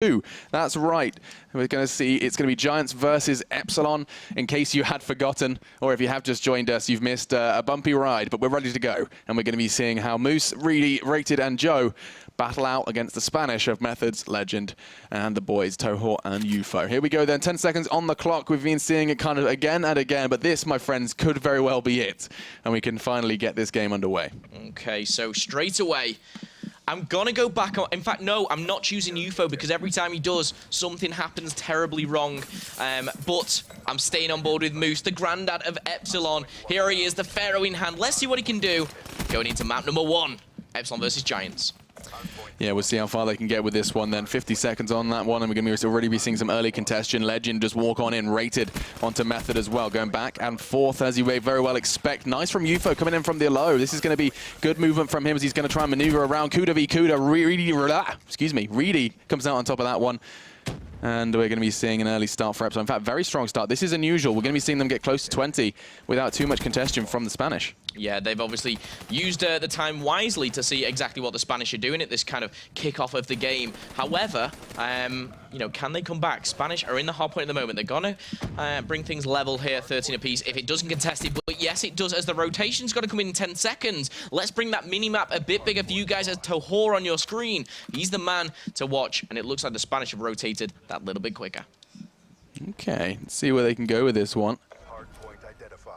2. That's right. We're going to see it's going to be Giants versus Epsilon, in case you had forgotten, or if you have just joined us, you've missed a bumpy ride, but we're ready to go. And we're going to be seeing how Moose, Reedy, Rated, and Joe battle out against the Spanish of Methods, Legend, and the boys, Toho and UFO. Here we go then, 10 seconds on the clock. We've been seeing it kind of again and again, but this, my friends, could very well be it. And we can finally get this game underway. Okay, so straight away, I'm gonna go back on. In fact, no, I'm not choosing UFO because every time he does, something happens terribly wrong. But I'm staying on board with Moose, the granddad of Epsilon. Here he is, the Pharaoh in hand. Let's see what he can do. Going into map number 1, Epsilon versus Giants. Yeah, we'll see how far they can get with this one then. 50 seconds on that one, and we're going to already be seeing some early contention. Legend just walk on in, Rated onto Method as well. Going back and forth, as you may very well expect. Nice from UFO coming in from the low. This is going to be good movement from him as he's going to try and maneuver around. Kuda v Kuda. Reedy comes out on top of that one. And we're going to be seeing an early start for Epsilon. In fact, very strong start. This is unusual. We're going to be seeing them get close to 20 without too much contention from the Spanish. Yeah, they've obviously used the time wisely to see exactly what the Spanish are doing at this kind of kickoff of the game. However, you know, can they come back? Spanish are in the hard point at the moment. They're going to bring things level here, 13 apiece, if it doesn't contest it. But yes, it does, as the rotation's got to come in 10 seconds. Let's bring that mini-map a bit bigger for you guys as Toho on your screen. He's the man to watch, and it looks like the Spanish have rotated that little bit quicker. Okay, let's see where they can go with this one.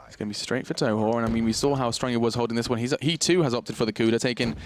It's going to be straight for Toho, and I mean, we saw how strong he was holding this one. He too has opted for the Kuda, taking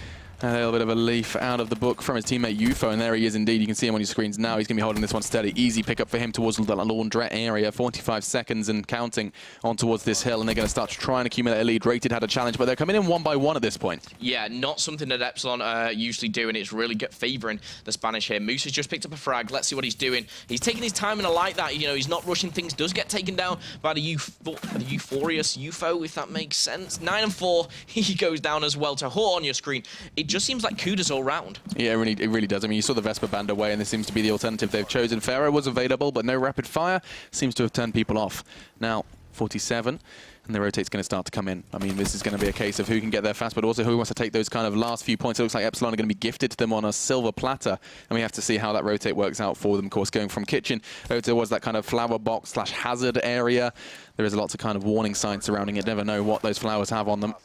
a little bit of a leaf out of the book from his teammate UFO, and there he is indeed. You can see him on your screens now. He's going to be holding this one steady. Easy pickup for him towards the laundrette area. 45 seconds and counting on towards this hill, and they're going to start to try and accumulate a lead. Rated had a challenge, but they're coming in one by one at this point. Yeah, not something that Epsilon usually do, and it's really favouring the Spanish here. Moose has just picked up a frag. Let's see what he's doing. He's taking his time, and I like that. You know, he's not rushing things. Does get taken down by the euphorious UFO, if that makes sense. 9 and 4. He goes down as well. Toho on your screen. It just seems like Kuda's all round. Yeah, it really does. I mean, you saw the Vesper band away, and this seems to be the alternative they've chosen. Pharaoh was available, but no rapid fire seems to have turned people off. Now, 47, and the rotate's going to start to come in. I mean, this is going to be a case of who can get there fast, but also who wants to take those kind of last few points. It looks like Epsilon are going to be gifted to them on a silver platter, and we have to see how that rotate works out for them. Of course, going from kitchen over towards that kind of flower box / hazard area. There is lots of kind of warning signs surrounding it. Never know what those flowers have on them.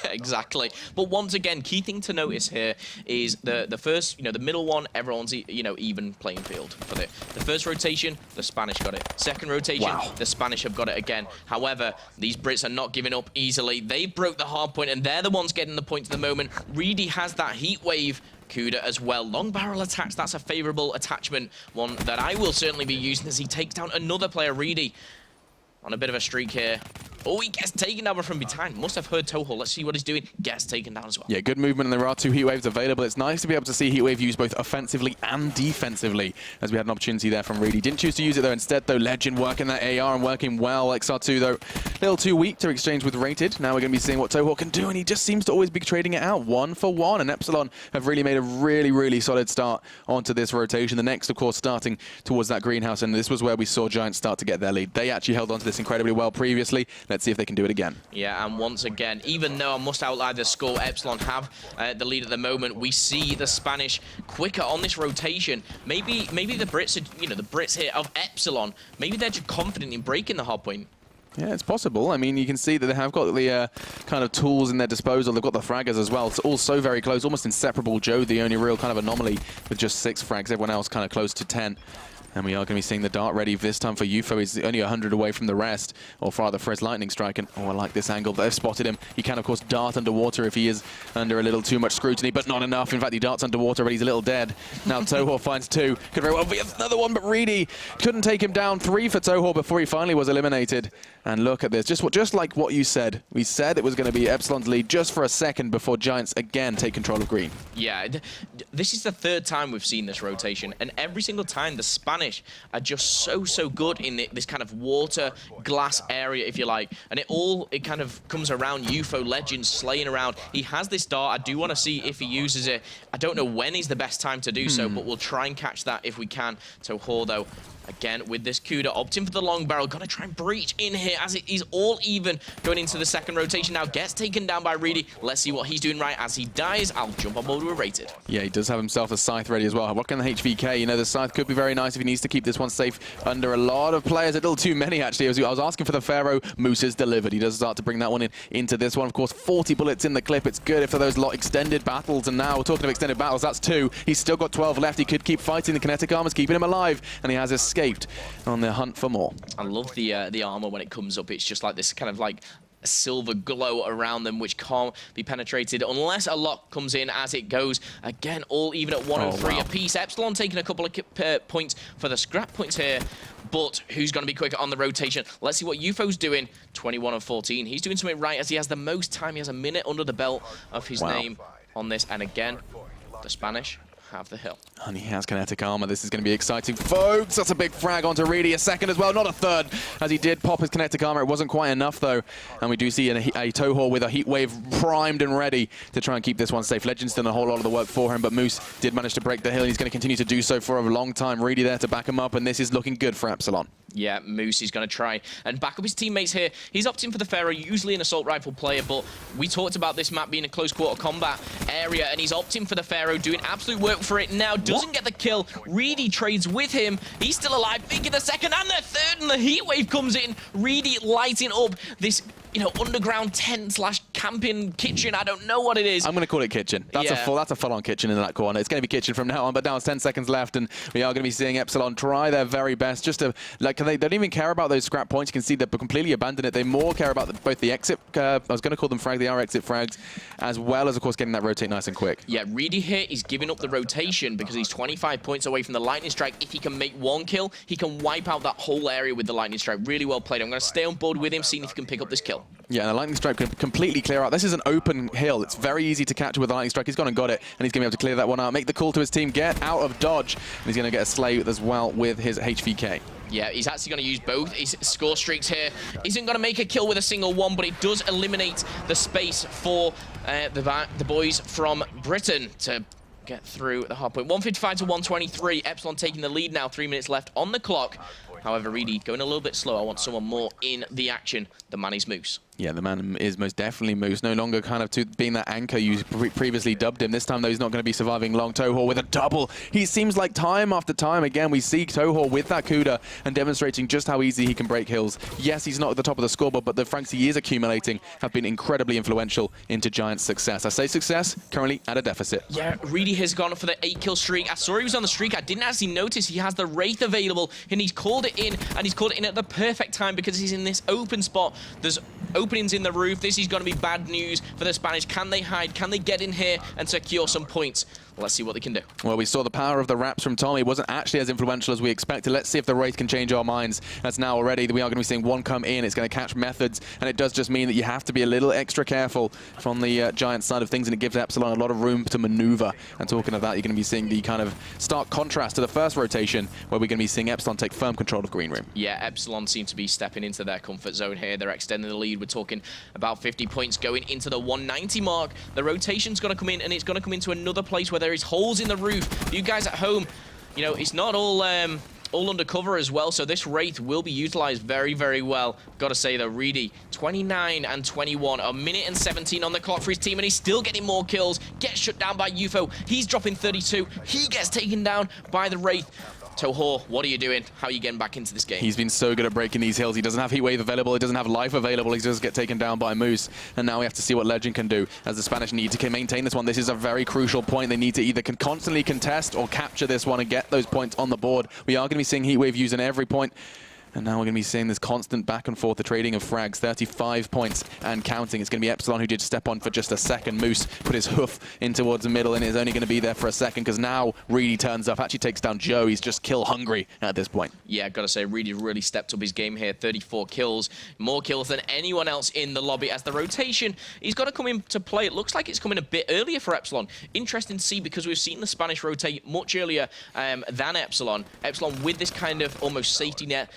Exactly. But once again, key thing to notice here is the first, you know, the middle one, everyone's, you know, even playing field for it. The first rotation, the Spanish got it. Second rotation, the Spanish have got it again. However, these Brits are not giving up easily. They broke the hard point, and they're the ones getting the points at the moment. Reedy has that heat wave. Kuda as well. Long barrel attacks, that's a favourable attachment. One that I will certainly be using as he takes down another player, Reedy. On a bit of a streak here. Oh, he gets taken down from behind. Must have heard Toho. Let's see what he's doing. Gets taken down as well. Yeah, good movement, and there are 2 heat waves available. It's nice to be able to see heat wave used both offensively and defensively, as we had an opportunity there from Reedy. Didn't choose to use it though. Instead though, Legend working that AR and working well. XR2 though, a little too weak to exchange with Rated. Now we're going to be seeing what Toho can do, and he just seems to always be trading it out 1 for 1. And Epsilon have really made a really solid start onto this rotation. The next, of course, starting towards that greenhouse, and this was where we saw Giants start to get their lead. They actually held onto this incredibly well previously. Let's see if they can do it again. Yeah, and once again, even though I must outline the score, Epsilon have the lead at the moment. We see the Spanish quicker on this rotation. Maybe the Brits are, you know, the Brits here of Epsilon, maybe they're just confident in breaking the hard point. Yeah, it's possible. I mean, you can see that they have got the kind of tools in their disposal. They've got the fraggers as well. It's all so very close, almost inseparable. Joe, the only real kind of anomaly with just 6 frags. Everyone else kind of close to 10. And we are going to be seeing the dart ready this time for UFO. He's only 100 away from the rest, or rather for his lightning strike. And oh, I like this angle. They've spotted him. He can, of course, dart underwater if he is under a little too much scrutiny, but not enough. In fact, he darts underwater, but he's a little dead. Now Toho finds 2. Could very well be another one, but Reedy couldn't take him down. 3 for Toho before he finally was eliminated. And look at this. Just like what you said. We said it was going to be Epsilon's lead just for a second before Giants again take control of green. Yeah, this is the 3rd time we've seen this rotation, and every single time the Spanish Spanish are just so good in this kind of water glass area, if you like. And it kind of comes around UFO Legends slaying around. He has this dart. I do want to see if he uses it. I don't know when is the best time to do so, but we'll try and catch that if we can. Toho, though, again, with this Cuda, opting for the long barrel. Got to try and breach in here as it is all even going into the second rotation now. Gets taken down by Reedy. Let's see what he's doing right. As he dies, I'll jump on board with a rated. Yeah, he does have himself a Scythe ready as well. What can the HVK? You know, the Scythe could be very nice if he needs to keep this one safe under a lot of players. A little too many, actually. I was asking for the Pharaoh. Moose is delivered. He does start to bring that one into this one. Of course, 40 bullets in the clip. It's good if for those lot extended battles. And now, we're talking of extended battles, that's 2. He's still got 12 left. He could keep fighting. The kinetic armor's keeping him alive. And he has escaped on the hunt for more. I love the armor when it comes up. It's just like this kind of like a silver glow around them, which can't be penetrated unless a lock comes in as it goes. Again, all even at 1 and 3 apiece. Epsilon taking a couple of points for the scrap points here. But who's going to be quicker on the rotation? Let's see what UFO's doing. 21 and 14. He's doing something right as he has the most time. He has a minute under the belt of his name on this. And again, the Spanish have the hill. And he has kinetic armor. This is going to be exciting, folks. That's a big frag onto Reedy. A second as well, not a third, as he did pop his kinetic armor. It wasn't quite enough, though. And we do see a Toho with a heat wave primed and ready to try and keep this one safe. Legend's done a whole lot of the work for him, but Moose did manage to break the hill. He's going to continue to do so for a long time. Reedy there to back him up, and this is looking good for Epsilon. Yeah, Moose is going to try and back up his teammates here. He's opting for the Pharaoh, usually an assault rifle player, but we talked about this map being a close quarter combat area, and he's opting for the Pharaoh, doing absolute work for it now. Doesn't get the kill. Reedy trades with him. He's still alive. Thinking the second and the third, and the heat wave comes in. Reedy lighting up this, you know, underground tent slash camping kitchen. I don't know what it is. I'm going to call it kitchen. That's a full-on kitchen in that corner. It's going to be kitchen from now on, but now it's 10 seconds left, and we are going to be seeing Epsilon try their very best just to, like, they don't even care about those scrap points. You can see they've completely abandoned it. They more care about both the exit, I was going to call them frag, they are exit frags, as well as, of course, getting that rotate nice and quick. Yeah, Reedy here is giving up the rotation because he's 25 points away from the lightning strike. If he can make one kill, he can wipe out that whole area with the lightning strike. Really well played. I'm going to stay on board with him, seeing if he can pick up this kill. Yeah, and the lightning strike can completely clear out. This is an open hill. It's very easy to catch with the lightning strike. He's gone and got it, and he's going to be able to clear that one out. Make the call to his team, get out of dodge, and he's going to get a slay as well with his HVK. Yeah, he's actually going to use both. His score streaks here isn't going to make a kill with a single one, but it does eliminate the space for the boys from Britain to get through the hard point. 155 to 123. Epsilon taking the lead now. 3 minutes left on the clock. However, Reedy going a little bit slow. I want someone more in the action. The man is Moose. Yeah, the man is most definitely Moose. No longer kind of being that anchor you previously dubbed him. This time, though, he's not going to be surviving long. Toho with a double. He seems like time after time, again, we see Toho with that Cuda and demonstrating just how easy he can break hills. Yes, he's not at the top of the scoreboard, but the franks he is accumulating have been incredibly influential into Giants' success. I say success, currently at a deficit. Yeah, Reedy has gone for the 8-kill streak. I saw he was on the streak. I didn't actually notice he has the Wraith available, and he's called it in, and he's called it in at the perfect time because he's in this open spot. There's openings in the roof. This is going to be bad news for the Spanish. Can they hide? Can they get in here and secure some points? Let's see what they can do. Well, we saw the power of the wraps from Tommy. It wasn't actually as influential as we expected. Let's see if the Wraith can change our minds. That's now already. We are going to be seeing one come in. It's going to catch methods, and it does just mean that you have to be a little extra careful from the Giant side of things, and it gives Epsilon a lot of room to maneuver. And talking of that, you're going to be seeing the kind of stark contrast to the first rotation, where we're going to be seeing Epsilon take firm control of Green Room. Yeah, Epsilon seem to be stepping into their comfort zone here. They're extending the lead. We're talking about 50 points going into the 190 mark. The rotation's going to come in, and it's going to come into another place where there is holes in the roof. You guys at home, you know, it's not all undercover as well, so this Wraith will be utilized very, very well. Gotta say though, Reedy, 29 and 21, a minute and 17 on the clock for his team, and he's still getting more kills. Gets shut down by UFO. He's dropping 32. He gets taken down by the Wraith. Toho, what are you doing? How are you getting back into this game? He's been so good at breaking these hills. He doesn't have Heat Wave available. He doesn't have Life available. He just get taken down by Moose. And now we have to see what Legend can do as the Spanish need to maintain this one. This is a very crucial point. They need to either constantly contest or capture this one and get those points on the board. We are going to be seeing Heat Wave using every point. And now we're going to be seeing this constant back and forth, the trading of frags, 35 points and counting. It's going to be Epsilon who did step on for just a second. Moose put his hoof in towards the middle and is only going to be there for a second because now Reedy turns up, actually takes down Joe. He's just kill hungry at this point. Yeah, got to say, Reedy really stepped up his game here. 34 kills, more kills than anyone else in the lobby as the rotation he's got to come into play. It looks like it's coming a bit earlier for Epsilon. Interesting to see because we've seen the Spanish rotate much earlier than Epsilon. Epsilon with this kind of almost safety net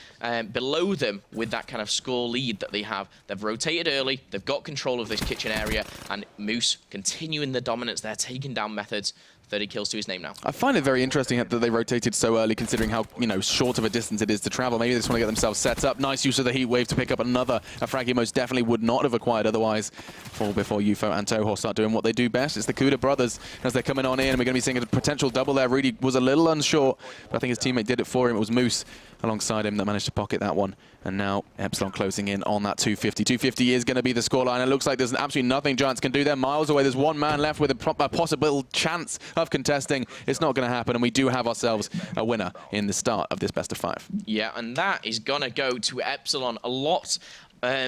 below them with that kind of score lead that they have. They've rotated early, they've got control of this kitchen area, and Moose continuing the dominance there, taking down Methods. 30 kills to his name now. I find it very interesting that they rotated so early, considering how short of a distance it is to travel. Maybe they just want to get themselves set up. Nice use of the heat wave to pick up another. A frag he most definitely would not have acquired otherwise. Fall before UFO and Toho start doing what they do best. It's the Kuda brothers as they're coming on in. We're going to be seeing a potential double there. Reedy was a little unsure, but I think his teammate did it for him. It was Moose alongside him that managed to pocket that one. And now Epsilon closing in on that 250. 250 is going to be the scoreline. It looks like there's absolutely nothing Giants can do there. Miles away, there's one man left with a possible chance of contesting. It's not going to happen, and we do have ourselves a winner in the start of this best of 5. Yeah, and that is going to go to Epsilon. A lot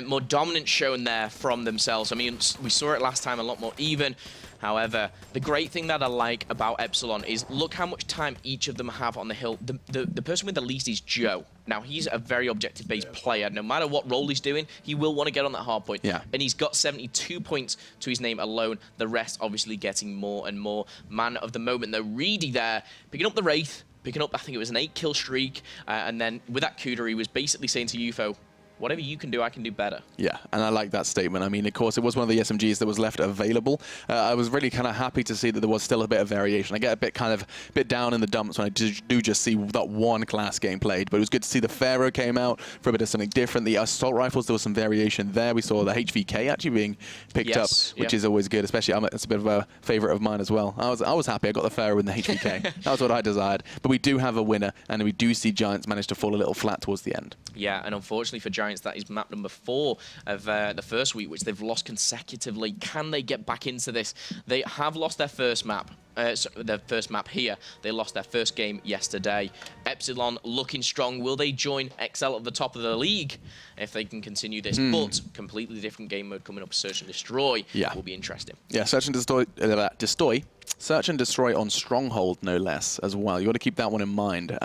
more dominant shown there from themselves. I mean, we saw it last time, a lot more even. However, the great thing that I like about Epsilon is look how much time each of them have on the hill. The person with the least is Joe. Now, he's a very objective-based player. No matter what role he's doing, he will want to get on that hard point. Yeah. And he's got 72 points to his name alone. The rest obviously getting more and more. Man of the moment, though, Reedy there, picking up the Wraith, picking up, I think it was an 8-kill streak. And then with that Kuda, he was basically saying to UFO, whatever you can do, I can do better. Yeah, and I like that statement. I mean, of course, it was one of the SMGs that was left available. I was really kind of happy to see that there was still a bit of variation. I get a bit down in the dumps when I do just see that one class game played, but it was good to see the Pharaoh came out for a bit of something different. The assault rifles, there was some variation there. We saw the HVK actually being picked up, which is always good, especially it's a bit of a favorite of mine as well. I was happy I got the Pharaoh in the HVK. That was what I desired. But we do have a winner, and we do see Giants manage to fall a little flat towards the end. Yeah, and unfortunately for Giants, that is map number 4 of the first week, which they've lost consecutively. Can they get back into this? They have lost their first map. Their first map here. They lost their first game yesterday. Epsilon looking strong. Will they join XL at the top of the league if they can continue this? But completely different game mode coming up. Search and Destroy will be interesting. Yeah, Search and Destroy. Search and Destroy on Stronghold, no less, as well. You got to keep that one in mind.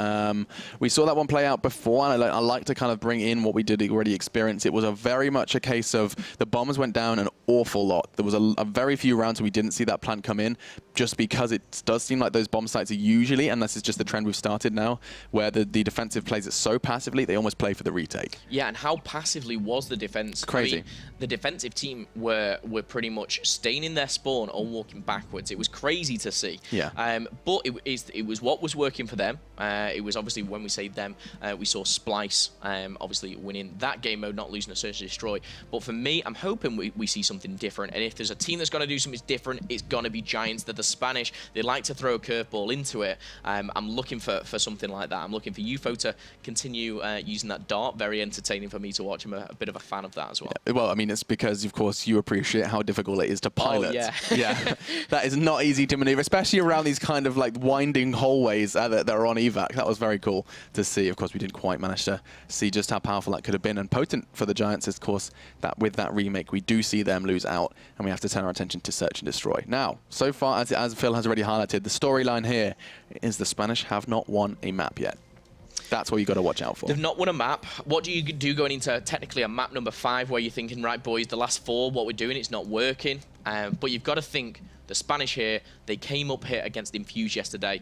We saw that one play out before, and I like to kind of bring in what we did already experience. It was very much a case of the bombers went down an awful lot. There was a very few rounds where we didn't see that plant come in, just because it does seem like those bomb sites are usually, and this is just the trend we've started now, where the defensive plays it so passively, they almost play for the retake. Yeah, and how passively was the defense? Crazy. I mean, the defensive team were pretty much staying in their spawn or walking backwards. It was crazy to see. Yeah. But it was what was working for them. It was obviously, when we say them, we saw Splice obviously winning that game mode, not losing a Search and Destroy. But for me, I'm hoping we see something different. And if there's a team that's going to do something different, it's going to be Giants. They're the Spanish. They like to throw a curveball into it. I'm looking for something like that. I'm looking for UFO to continue using that dart. Very entertaining for me to watch. I'm a bit of a fan of that as well. Yeah. Well, I mean, it's because, of course, you appreciate how difficult it is to pilot. Oh, yeah. Yeah. That is not easy to maneuver, especially around these kind of like winding hallways that are on evac. That was very cool to see. Of course, we didn't quite manage to see just how powerful that could have been, and potent for the Giants, of course, that with that remake, we do see them lose out, and we have to turn our attention to Search and Destroy. Now, so far, as Phil has already highlighted, the storyline here is the Spanish have not won a map yet. That's what you got to watch out for. They've not won a map. What do you do going into technically a map number 5 where you're thinking, right, boys, the last 4, what we're doing, it's not working. But you've got to think, the Spanish here, they came up here against Infuse yesterday,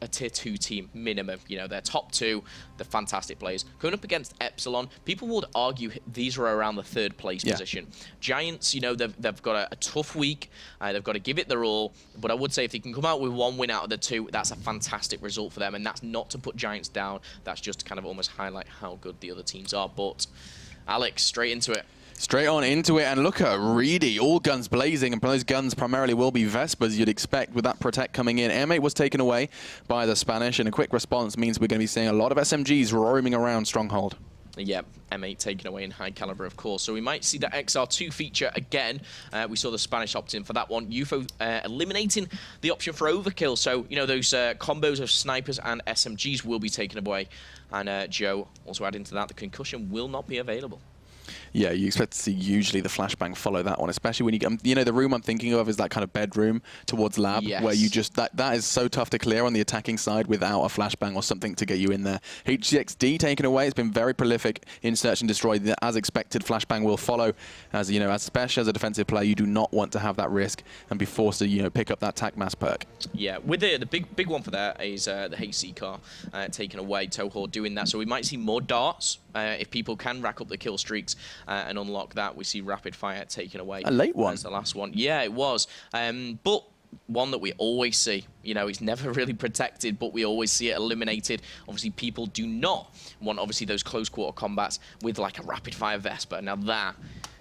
a tier 2 team minimum. You know, they're top 2, they're fantastic players. Going up against Epsilon, people would argue these are around the 3rd place position. Giants, you know, they've got a tough week. They've got to give it their all. But I would say if they can come out with 1 win out of the 2, that's a fantastic result for them. And that's not to put Giants down. That's just to kind of almost highlight how good the other teams are. But Alex, straight into it. Straight on into it, and look at Reedy, all guns blazing, and those guns primarily will be Vespers, you'd expect, with that Protect coming in. M8 was taken away by the Spanish, and a quick response means we're going to be seeing a lot of SMGs roaming around Stronghold. Yeah, M8 taken away in high caliber, of course. So we might see that XR2 feature again. We saw the Spanish opt in for that one. UFO eliminating the option for overkill. So, you know, those combos of snipers and SMGs will be taken away. And Joe also adding to that, the concussion will not be available. Yeah, you expect to see usually the flashbang follow that one, especially when you get, you know, the room I'm thinking of is that kind of bedroom towards lab, yes, where you just, that is so tough to clear on the attacking side without a flashbang or something to get you in there. HCXD taken away, it's been very prolific in search and destroy. As expected, flashbang will follow. As you know, especially as a defensive player, you do not want to have that risk and be forced to, you know, pick up that tac mass perk. Yeah, with the big one for that is the HC car taken away. Toho doing that, so we might see more darts if people can rack up the kill streaks and unlock that. We see rapid fire taken away. A late one. As the last one. Yeah, it was. But one that we always see. You know, it's never really protected, but we always see it eliminated. Obviously, people do not want, obviously, those close quarter combats with like a rapid fire Vesper. Now that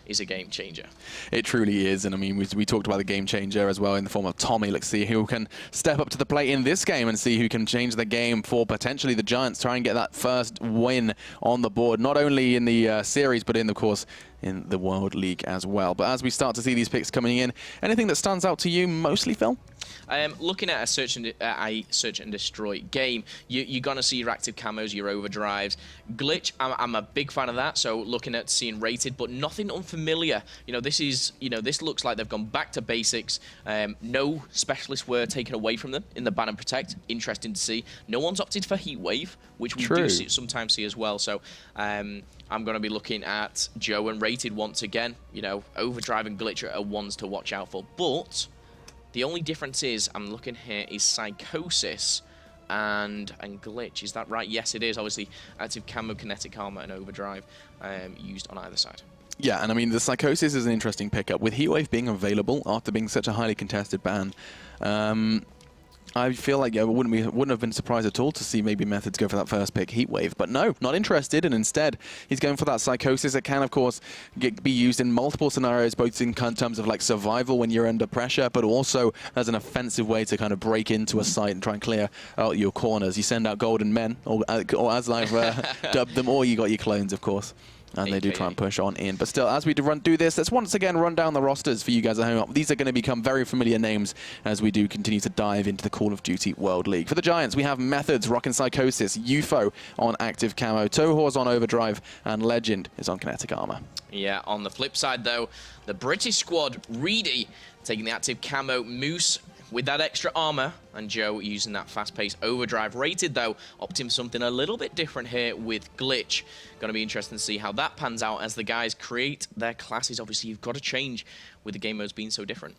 is a game changer. It truly is, and I mean, we talked about the game changer as well in the form of Tommy. Let's see who can step up to the plate in this game and see who can change the game for potentially the Giants, try and get that first win on the board, not only in the series, but in, of course, in the World League as well. But as we start to see these picks coming in, anything that stands out to you mostly, Phil? Looking at a search and destroy game, you're gonna see your active camos, your overdrives, glitch. I'm a big fan of that. So looking at seeing rated, but nothing unfamiliar. You know, this is, you know, this looks like they've gone back to basics. No specialists were taken away from them in the ban and protect. Interesting to see. No one's opted for heat wave, which we do sometimes see as well. So I'm gonna be looking at Joe and rated once again. You know, overdrive and glitch are ones to watch out for, but the only difference is, I'm looking here, is Psychosis and Glitch. Is that right? Yes, it is. Obviously, active camo, kinetic armor, and overdrive used on either side. Yeah, and I mean, the Psychosis is an interesting pickup. With Heatwave being available after being such a highly contested ban, I feel like, yeah, wouldn't have been surprised at all to see maybe Methods go for that first pick, Heatwave. But no, not interested, and instead he's going for that Psychosis that can, of course, be used in multiple scenarios, both in terms of like survival when you're under pressure, but also as an offensive way to kind of break into a site and try and clear out your corners. You send out Golden Men, or as I've dubbed them, or you got your clones, of course. And they do try and push on in. But still, as we do this, let's once again run down the rosters for you guys at home. These are going to become very familiar names as we do continue to dive into the Call of Duty World League. For the Giants, we have Methods, rocking Psychosis, UFO on active camo, Tohor's on overdrive, and Legend is on kinetic armor. Yeah, on the flip side, though, the British squad, Reedy, taking the active camo, Moose with that extra armor, and Joe using that fast-paced overdrive. Rated, though, opting for something a little bit different here with Glitch. Going to be interesting to see how that pans out as the guys create their classes. Obviously, you've got to change with the game modes being so different.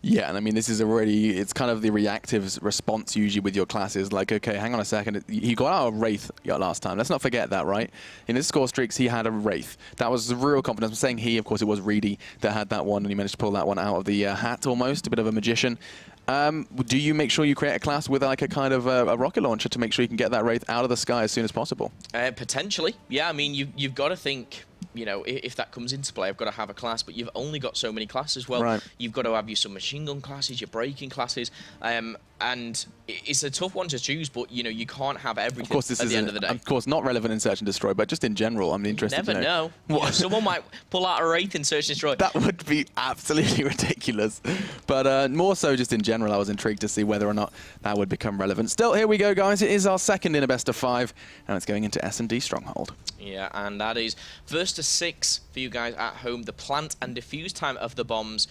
Yeah, and I mean, this is already, it's kind of the reactive response usually with your classes. Like, okay, hang on a second. He got out a Wraith last time. Let's not forget that, right? In his score streaks, he had a Wraith. That was real confidence. I'm saying he, of course, it was Reedy that had that one, and he managed to pull that one out of the hat almost, a bit of a magician. Do you make sure you create a class with like a kind of a rocket launcher to make sure you can get that Wraith out of the sky as soon as possible? Potentially. Yeah, I mean, you've got to think, you know, if that comes into play, I've got to have a class, but you've only got so many classes. Well, right. You've got to have your submachine gun classes, your braking classes, and it's a tough one to choose, but, you know, you can't have everything of course, this at the end of the day. Of course, not relevant in Search and Destroy, but just in general, I'm interested to know. Never know. You know, someone might pull out a Wraith in Search and Destroy. That would be absolutely ridiculous. But more so just in general, I was intrigued to see whether or not that would become relevant. Still, here we go, guys. It is our second in a best of 5, and it's going into S&D Stronghold. Yeah, and that is first to 6 for you guys at home. The plant and defuse time of the bombs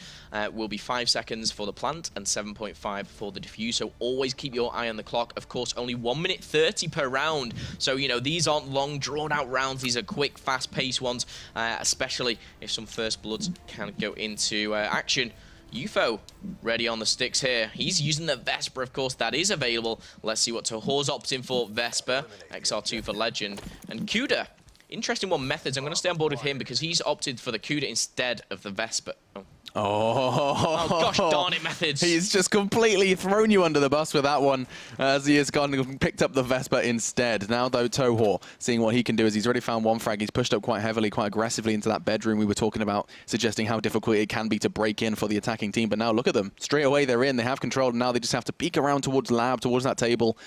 will be 5 seconds for the plant and 7.5 for the defuse. So always keep your eye on the clock. Of course, only 1 minute 30 per round. So, you know, these aren't long, drawn-out rounds. These are quick, fast-paced ones, especially if some first bloods can go into action. UFO ready on the sticks here. He's using the Vesper, of course, that is available. Let's see what Tohor's opting for. Vesper, XR2 for Legend, and Kuda. Interesting one, Methods. I'm going to stay on board with him because he's opted for the Kuda instead of the Vesper. Oh, gosh darn it, Methods. He's just completely thrown you under the bus with that one as he has gone and picked up the Vesper instead. Now, though, Tohor, seeing what he can do as he's already found one frag. He's pushed up quite heavily, quite aggressively into that bedroom we were talking about, suggesting how difficult it can be to break in for the attacking team. But now look at them. Straight away, they're in. They have control. And now they just have to peek around towards lab, towards that table.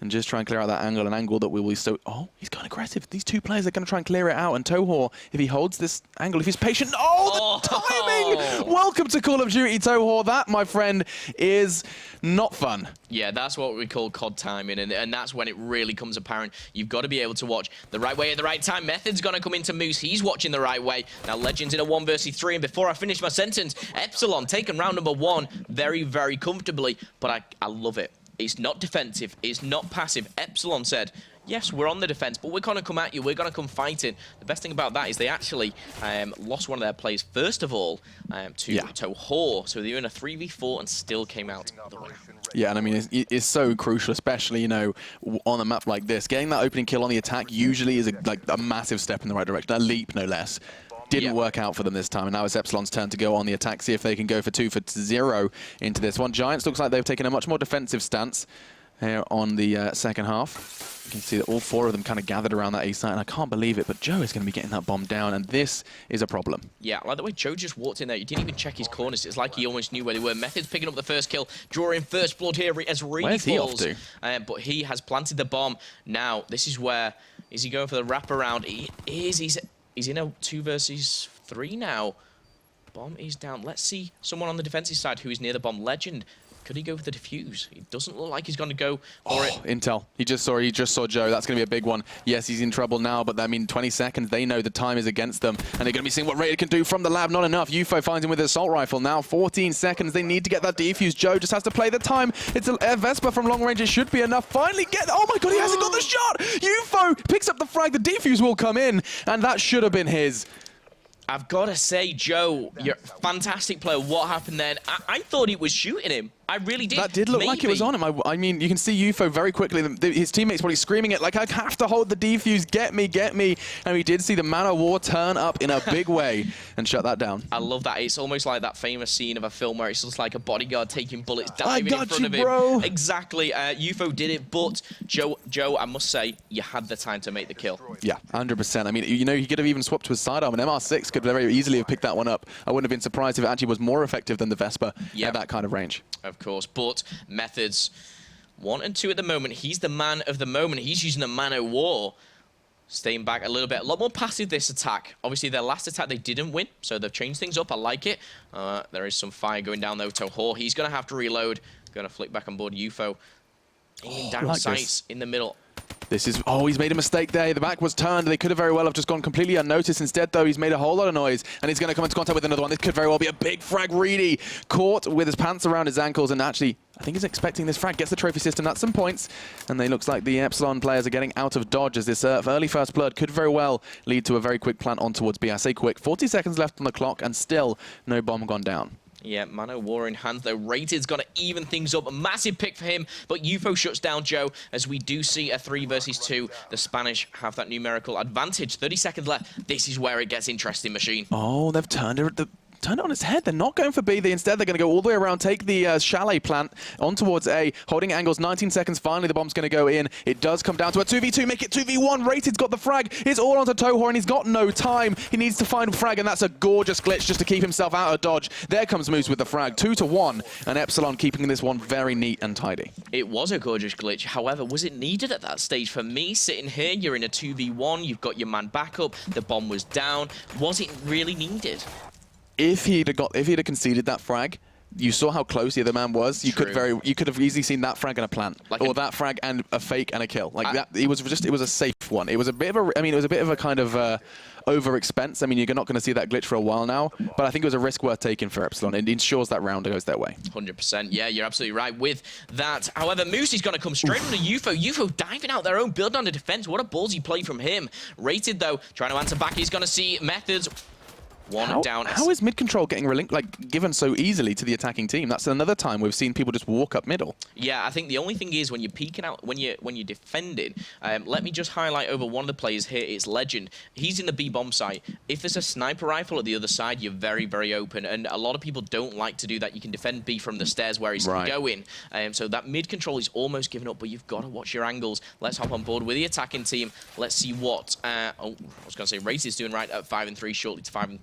and just try and clear out that angle, an angle that we will so... Oh, he's gone aggressive. These two players are going to try and clear it out, and Toho, if he holds this angle, if he's patient... Oh, the timing! Welcome to Call of Duty, Toho. That, my friend, is not fun. Yeah, that's what we call COD timing, and that's when it really comes apparent. You've got to be able to watch the right way at the right time. Method's going to come into Moose. He's watching the right way. Now, Legends in a 1 versus 3, and before I finish my sentence, Epsilon taking round number 1 very, very comfortably, but I love it. It's not defensive. It's not passive. Epsilon said, yes, we're on the defense, but we're going to come at you. We're going to come fighting. The best thing about that is they actually lost one of their players, first of all, to Toho. So they were in a 3v4 and still came out the winner. Yeah, and I mean, it's so crucial, especially, you know, on a map like this. Getting that opening kill on the attack usually is like a massive step in the right direction. A leap, no less. Didn't work out for them this time, and now it's Epsilon's turn to go on the attack, see if they can go for 2 for 0 into this one. Giants looks like they've taken a much more defensive stance here on the second half. You can see that all 4 of them kind of gathered around that A site, and I can't believe it, but Joe is going to be getting that bomb down, and this is a problem. Yeah, I like the way Joe just walked in there. He didn't even check his corners. It's like he almost knew where they were. Method's picking up the first kill, drawing first blood here as Reedy Where's he off falls. to? But he has planted the bomb. Now, this is where, is he going for the wraparound? He is. He's in a 2 versus 3 now. Bomb is down. Let's see someone on the defensive side who is near the bomb. Legend. Could he go for the defuse? It doesn't look like he's going to go for it. Intel. He just saw Joe. That's going to be a big one. Yes, he's in trouble now, but I mean, 20 seconds. They know the time is against them, and they're going to be seeing what Rated can do from the lab. Not enough. UFO finds him with his assault rifle. Now 14 seconds. They need to get that defuse. Joe just has to play the time. It's a Vespa from long range. It should be enough. Finally get... Oh my god, he hasn't got the shot! UFO picks up the frag. The defuse will come in, and that should have been his. I've got to say, Joe, you're a fantastic player. What happened then? I thought he was shooting him. I really did. That did look like it was on him. I mean, you can see UFO very quickly. His teammates probably screaming it like, I have to hold the defuse. Get me, get me. And we did see the Man of War turn up in a big way and shut that down. I love that. It's almost like that famous scene of a film where it's just like a bodyguard taking bullets diving in front of him. Bro. Exactly. UFO did it, but Joe, I must say, you had the time to make the kill. Yeah, 100%. I mean, you know, he could have even swapped to his sidearm. An MR6 could very easily have picked that one up. I wouldn't have been surprised if it actually was more effective than the Vespa at that kind of range. Of course, but Methods 1 and 2 at the moment. He's the man of the moment. He's using the Man of War. Staying back a little bit. A lot more passive this attack. Obviously, their last attack, they didn't win, so they've changed things up. I like it. There is some fire going down, though. Toho, he's going to have to reload. Going to flick back on board UFO. Aiming down sights in the middle. This is... Oh, he's made a mistake there. The back was turned. They could have very well have just gone completely unnoticed. Instead, though, he's made a whole lot of noise, and he's going to come into contact with another one. This could very well be a big frag. Reedy caught with his pants around his ankles, and actually, I think he's expecting this frag. Gets the trophy system. That's some points, and it looks like the Epsilon players are getting out of dodge as this early first blood could very well lead to a very quick plant on towards B. I say quick. 40 seconds left on the clock, and still no bomb gone down. Yeah, Man of War in hand, though. Rated's got to even things up. A massive pick for him, but UFO shuts down Joe as we do see a 3 versus 2. The Spanish have that numerical advantage. 30 seconds left. This is where it gets interesting, Machine. Oh, they've turned it... Turn it on its head. They're not going for B. Instead, they're going to go all the way around, take the chalet plant on towards A, holding angles. 19 seconds. Finally, the bomb's going to go in. It does come down to a 2v2. Make it 2v1. Rated's got the frag. It's all onto Toho, and he's got no time. He needs to find frag, and that's a gorgeous glitch just to keep himself out of dodge. There comes Moose with the frag. 2-1, and Epsilon keeping this one very neat and tidy. It was a gorgeous glitch. However, was it needed at that stage? For me, sitting here, you're in a 2v1. You've got your man back up. The bomb was down. Was it really needed? If he'd have conceded that frag, you saw how close the other man was. You could have easily seen that frag and a plant, like or that frag and a fake and a kill. Like that, it was a safe one. It was a bit of a, I mean, it was a bit of a kind of over expense. I mean, you're not going to see that glitch for a while now, but I think it was a risk worth taking for Epsilon. It ensures that round goes their way. 100%. Yeah, you're absolutely right with that. However, Moose is going to come straight on the UFO. UFO diving out their own build on the defense. What a ballsy play from him. Rated though, trying to answer back. He's going to see Methods. One down. How is mid control getting given so easily to the attacking team? That's another time we've seen people just walk up middle. Yeah, I think the only thing is when you're peeking out, when you're defending. Let me just highlight over one of the players here. It's Legend. He's in the B bomb site. If there's a sniper rifle at the other side, you're very, very open, and a lot of people don't like to do that. You can defend B from the stairs where he's going. So that mid control is almost given up, but you've got to watch your angles. Let's hop on board with the attacking team. Let's see what I was going to say. Race is doing right at 5-3, shortly to 5-2,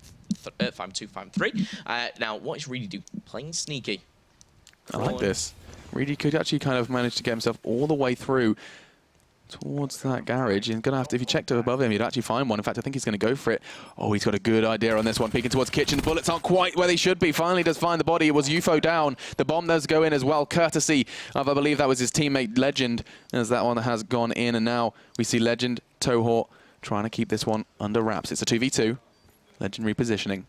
5-3. Now, what is Reedy do? Playing sneaky. I like this. Really could actually kind of manage to get himself all the way through towards that garage. He's going to have to, if you checked above him, you'd actually find one. In fact, I think he's going to go for it. Oh, he's got a good idea on this one. Peeking towards kitchen. The bullets aren't quite where they should be. Finally does find the body. It was UFO down. The bomb does go in as well, courtesy of, I believe that was his teammate Legend, as that one has gone in. And now we see Legend, Toho, trying to keep this one under wraps. It's a 2v2. Legend repositioning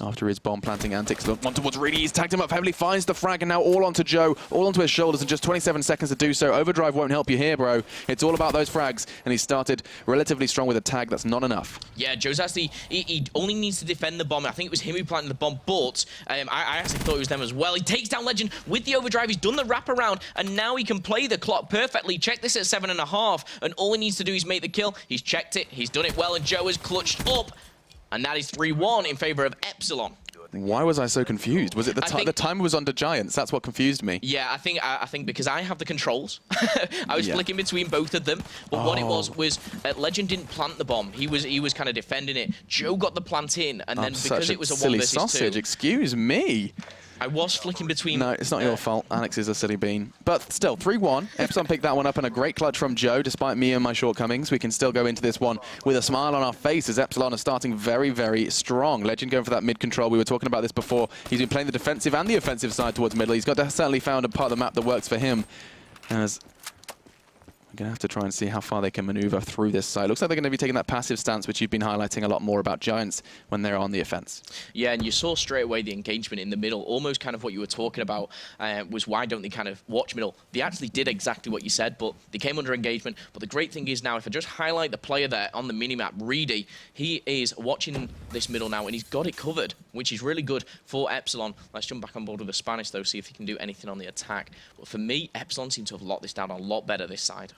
after his bomb planting antics. One towards Reedy, he's tagged him up heavily, finds the frag, and now all onto Joe, all onto his shoulders, and just 27 seconds to do so. Overdrive won't help you here, bro. It's all about those frags, and he started relatively strong with a tag. That's not enough. Yeah, Joe's actually, he only needs to defend the bomb. I think it was him who planted the bomb, but I actually thought it was them as well. He takes down Legend with the overdrive. He's done the wraparound, and now he can play the clock perfectly. Check this at 7.5, and all he needs to do is make the kill. He's checked it, he's done it well, and Joe has clutched up. And that is 3-1 in favor of Epsilon. Why was I so confused? Was it the timer was under Giants? That's what confused me. Yeah, I think because I have the controls. I was flicking between both of them. But what it was Legend didn't plant the bomb. He was kind of defending it. Joe got the plant in, and then because it was a 1 versus 2. Sausage, excuse me. I was flicking between... No, it's not your fault. Alex is a silly bean. But still, 3-1. Epsilon picked that one up, and a great clutch from Joe. Despite me and my shortcomings, we can still go into this one with a smile on our face, as Epsilon are starting very, very strong. Legend going for that mid control. We were talking about this before. He's been playing the defensive and the offensive side towards middle. He's certainly found a part of the map that works for him. As we're going to have to try and see how far they can maneuver through this side. Looks like they're going to be taking that passive stance, which you've been highlighting a lot more about Giants when they're on the offense. Yeah, and you saw straight away the engagement in the middle, almost kind of what you were talking about, was why don't they kind of watch middle. They actually did exactly what you said, but they came under engagement. But the great thing is now, if I just highlight the player there on the minimap, Reedy, he is watching this middle now, and he's got it covered, which is really good for Epsilon. Let's jump back on board with the Spanish, though, see if he can do anything on the attack. But for me, Epsilon seems to have locked this down a lot better this side.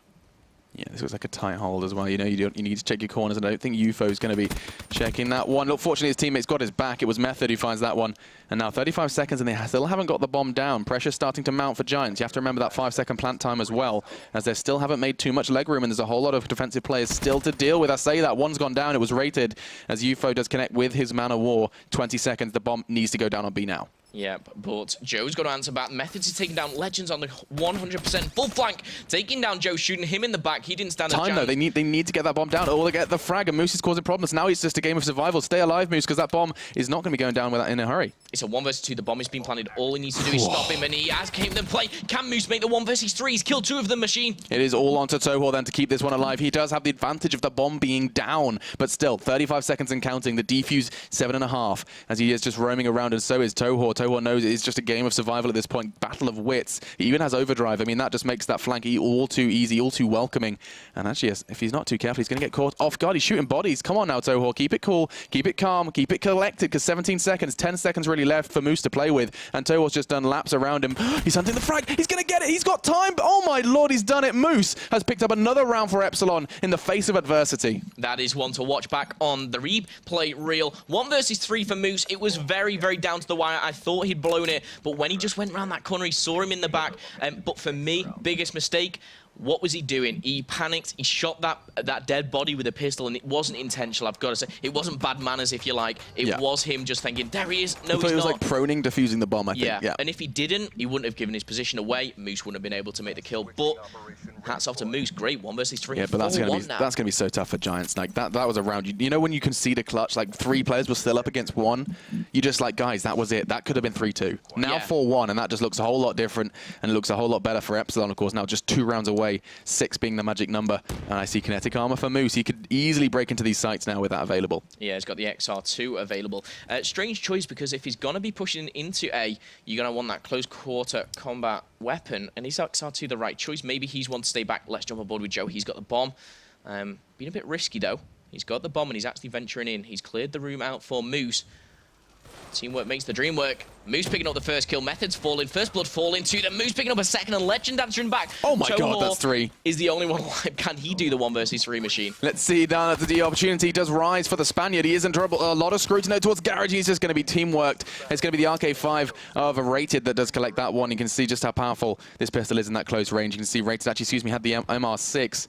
Yeah, this looks like a tight hold as well. You know, you need to check your corners, and I don't think UFO's going to be checking that one. Look, fortunately, his teammate's got his back. It was Method who finds that one. And now 35 seconds, and they still haven't got the bomb down. Pressure starting to mount for Giants. You have to remember that 5-second plant time as well, as they still haven't made too much leg room, and there's a whole lot of defensive players still to deal with. I say that. One's gone down. It was rated as UFO does connect with his man of war. 20 seconds. The bomb needs to go down on B now. Yeah, but Joe's got to answer back. Methods is taking down Legends on the 100% full flank, taking down Joe, shooting him in the back. He didn't stand a chance. Time though, they need to get that bomb down, or they get the frag, and Moose is causing problems. Now it's just a game of survival. Stay alive, Moose, because that bomb is not going to be going down in a hurry. It's a 1 versus 2. The bomb has been planted. All he needs to do is stop him, and he has came to play. Can Moose make the 1 versus 3? He's killed 2 of the machine. It is all onto Toho then to keep this one alive. He does have the advantage of the bomb being down, but still, 35 seconds and counting. The defuse 7.5, as he is just roaming around, and so is Toho. Toho knows it is just a game of survival at this point. Battle of wits. He even has overdrive. I mean, that just makes that flank all too easy, all too welcoming. And actually, if he's not too careful, he's going to get caught off guard. He's shooting bodies. Come on now, Toho. Keep it cool. Keep it calm. Keep it collected, because 17 seconds, 10 seconds really left for Moose to play with. And Toho's just done laps around him. He's hunting the frag. He's going to get it. He's got time. Oh my lord, he's done it. Moose has picked up another round for Epsilon in the face of adversity. That is one to watch back on the replay reel. 1 versus 3 for Moose. It was very, very down to the wire. I thought he'd blown it, but when he just went around that corner, he saw him in the back. But for me, biggest mistake, what was he doing? He panicked. He shot that dead body with a pistol, and it wasn't intentional, I've got to say. It wasn't bad manners, if you like. It was him just thinking, there he is. No, he's not. It was like proning, defusing the bomb, I think. Yeah, and if he didn't, he wouldn't have given his position away. Moose wouldn't have been able to make the kill. But hats off to Moose. Great 1 versus 3. Yeah, but that's going to be so tough for Giants. Like that was a round. You know when you concede a clutch, like 3 players were still up against 1. You just like, guys, that was it. That could have been 3-2. Now 4-1, and that just looks a whole lot different, and it looks a whole lot better for Epsilon, of course. Now just 2 rounds away, 6 being the magic number. And I see kinetic armor for Moose. He could easily break into these sites now with that available. Yeah, he's got the XR2 available. Strange choice, because if he's going to be pushing into A, you're going to want that close quarter combat weapon. And is XR2 the right choice? Maybe he's one to stay back. Let's jump on board with Joe. He's got the bomb. Been a bit risky, though. He's got the bomb, and he's actually venturing in. He's cleared the room out for Moose. Teamwork makes the dream work. Moose picking up the first kill. Methods falling. First blood falling. 2. Then Moose picking up a second, and Legend answering back. Oh my god, that's 3. Is the only one alive. Can he do the 1 versus 3 machine? Let's see. Down at the opportunity does rise for the Spaniard. He is in trouble. A lot of scrutiny towards Garage. He's just going to be teamworked. It's going to be the RK5 of a Rated that does collect that one. You can see just how powerful this pistol is in that close range. You can see Rated actually, had the MR6.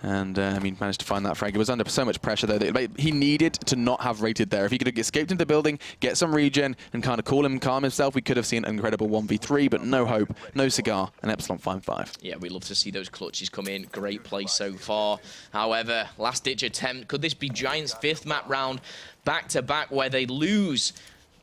And, I mean, managed to find that frag. He was under so much pressure, though, that he needed to not have rated there. If he could have escaped into the building, get some regen, and kind of calm himself, we could have seen an incredible 1v3, but no hope, no cigar, and Epsilon 5-5. Yeah, we love to see those clutches come in. Great play so far. However, last-ditch attempt. Could this be Giants' 5th map round back-to-back where they lose?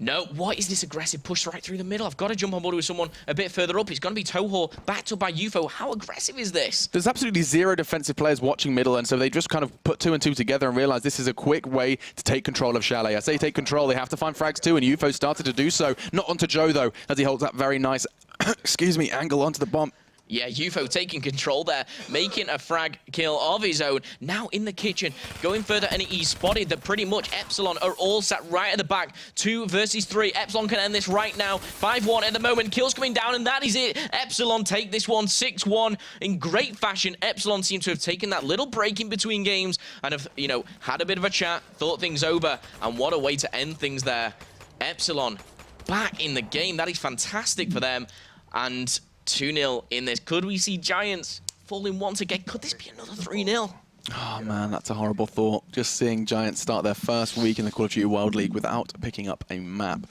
No, what is this aggressive push right through the middle? I've got to jump on board with someone a bit further up. It's going to be Toho, backed up by UFO. How aggressive is this? There's absolutely zero defensive players watching middle, and so they just kind of put 2 and 2 together and realize this is a quick way to take control of Chalet. I say take control, they have to find frags too, and UFO started to do so. Not onto Joe, though, as he holds that very nice, excuse me, angle onto the bomb. Yeah, UFO taking control there, making a frag kill of his own. Now in the kitchen, going further, and he's spotted that pretty much Epsilon are all sat right at the back. 2 versus 3. Epsilon can end this right now. 5-1 at the moment. Kills coming down, and that is it. Epsilon take this one 6-1 in great fashion. Epsilon seem to have taken that little break in between games and have, you know, had a bit of a chat, thought things over, and what a way to end things there. Epsilon back in the game. That is fantastic for them. And 2-0 in this. Could we see Giants falling once again? Could this be another 3-0? Oh, man, that's a horrible thought. Just seeing Giants start their first week in the Call of Duty World League without picking up a map.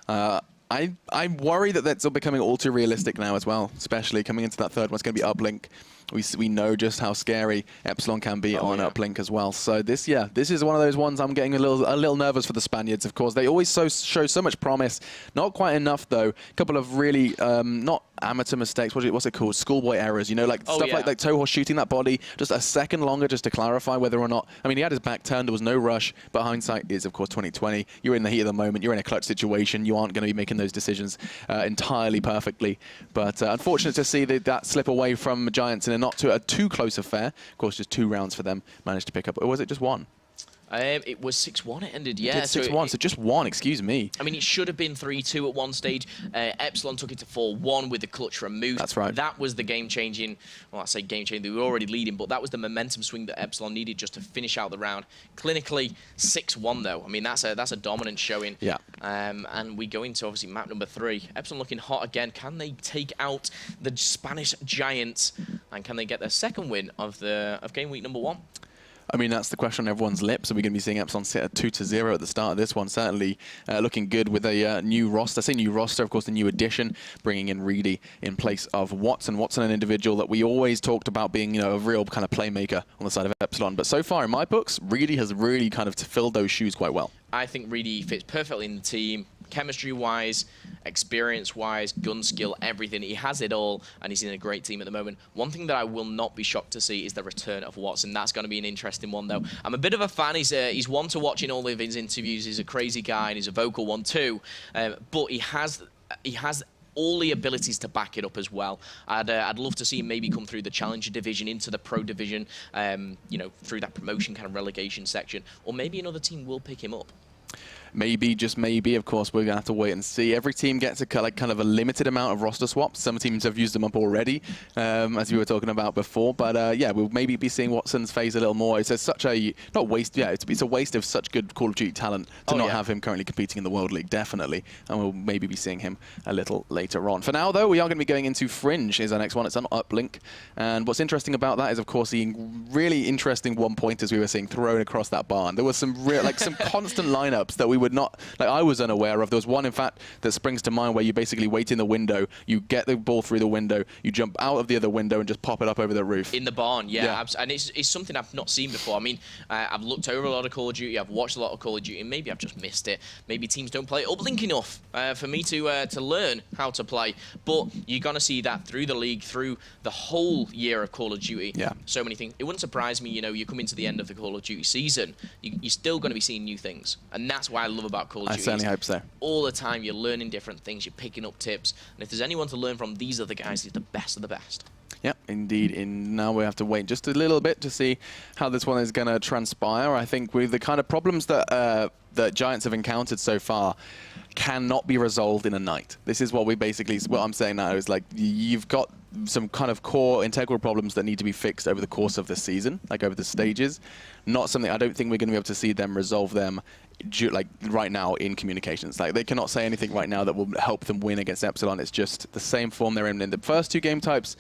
I worry that that's becoming all too realistic now as well, especially coming into that third one. It's going to be uplink. We know just how scary Epsilon can be on uplink as well. So this is one of those ones I'm getting a little nervous for the Spaniards. Of course, they always show so much promise. Not quite enough though. A couple of really not amateur mistakes. What's it called? Schoolboy errors. You know, like stuff like Toho shooting that body just a second longer just to clarify whether or not. I mean, he had his back turned. There was no rush. But hindsight is, of course, 2020. You're in the heat of the moment. You're in a clutch situation. You aren't going to be making those decisions entirely perfectly. But unfortunate to see that slip away from Giants in a not too close affair. Of course, just 2 rounds for them. Managed to pick up. Or was it just 1? It was 6-1 it ended, yeah. It did 6-1, so just 1, excuse me. I mean, it should have been 3-2 at one stage. Epsilon took it to 4-1 with the clutch from Moose. That's right. That was the game-changing, well, I say game-changing, they were already leading, but that was the momentum swing that Epsilon needed just to finish out the round. Clinically, 6-1 though. I mean, that's a dominant showing. Yeah. And we go into, obviously, map number 3. Epsilon looking hot again. Can they take out the Spanish Giants? And can they get their second win of game week number 1? I mean, that's the question on everyone's lips. Are we going to be seeing Epsilon sit at 2-0 at the start of this one? Certainly looking good with a new roster. I say new roster, of course, the new addition, bringing in Reedy in place of Watson. Watson, an individual that we always talked about being, you know, a real kind of playmaker on the side of Epsilon. But so far, in my books, Reedy has really kind of filled those shoes quite well. I think Reedy fits perfectly in the team. Chemistry-wise, experience-wise, gun skill, everything. He has it all, and he's in a great team at the moment. One thing that I will not be shocked to see is the return of Watson. That's going to be an interesting one, though. I'm a bit of a fan. He's one to watch in all of his interviews. He's a crazy guy, and he's a vocal one, too. But he has all the abilities to back it up as well. I'd love to see him maybe come through the Challenger division into the Pro division, you know, through that promotion kind of relegation section. Or maybe another team will pick him up. Maybe, just maybe, of course, we're going to have to wait and see. Every team gets kind of a limited amount of roster swaps. Some teams have used them up already, as we were talking about before. But yeah, we'll maybe be seeing Watson's phase a little more. It's such a, not waste, yeah, it's a waste of such good Call of Duty talent to not have him currently competing in the World League, definitely. And we'll maybe be seeing him a little later on. For now, though, we are going to be going into Fringe is our next one. It's an uplink. And what's interesting about that is, of course, the really interesting one-pointers we were seeing thrown across that barn. There was some real, like some constant lineups that we would not, like I was unaware of. There was one, in fact, that springs to mind where you basically wait in the window, you get the ball through the window, you jump out of the other window and just pop it up over the roof. In the barn, yeah. And it's something I've not seen before. I mean, I've looked over a lot of Call of Duty, I've watched a lot of Call of Duty, and maybe I've just missed it. Maybe teams don't play uplink enough for me to learn how to play. But you're going to see that through the league, through the whole year of Call of Duty. Yeah. So many things. It wouldn't surprise me, you know, you come into the end of the Call of Duty season, you're still going to be seeing new things. And that's why I love about Call of Duty. I certainly hope so. All the time, you're learning different things, you're picking up tips. And if there's anyone to learn from, these are the guys who's the best of the best. Yeah, indeed. Now we have to wait just a little bit to see how this one is going to transpire. I think with the kind of problems that that Giants have encountered so far cannot be resolved in a night. This is what what I'm saying now is, like, you've got some kind of core integral problems that need to be fixed over the course of the season, like over the stages. Not something, I don't think we're going to be able to see them resolve them like right now in communications. Like, they cannot say anything right now that will help them win against Epsilon. It's just the same form they're in the first two game types.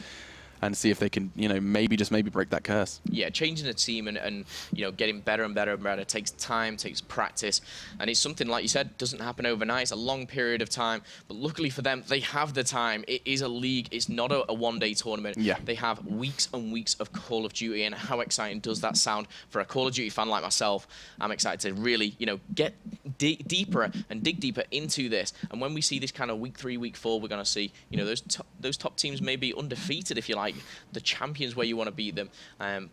and see if they can, you know, maybe break that curse. Yeah, changing the team and you know, getting better and better and better takes time, takes practice, and it's something, like you said, doesn't happen overnight. It's a long period of time, but luckily for them, they have the time. It is a league. It's not a one-day tournament. Yeah. They have weeks and weeks of Call of Duty, and how exciting does that sound for a Call of Duty fan like myself? I'm excited to really, you know, get deeper and dig deeper into this. And when we see this kind of week 3, week 4, we're going to see, you know, those top teams may be undefeated, if you like, the champions where you want to beat them.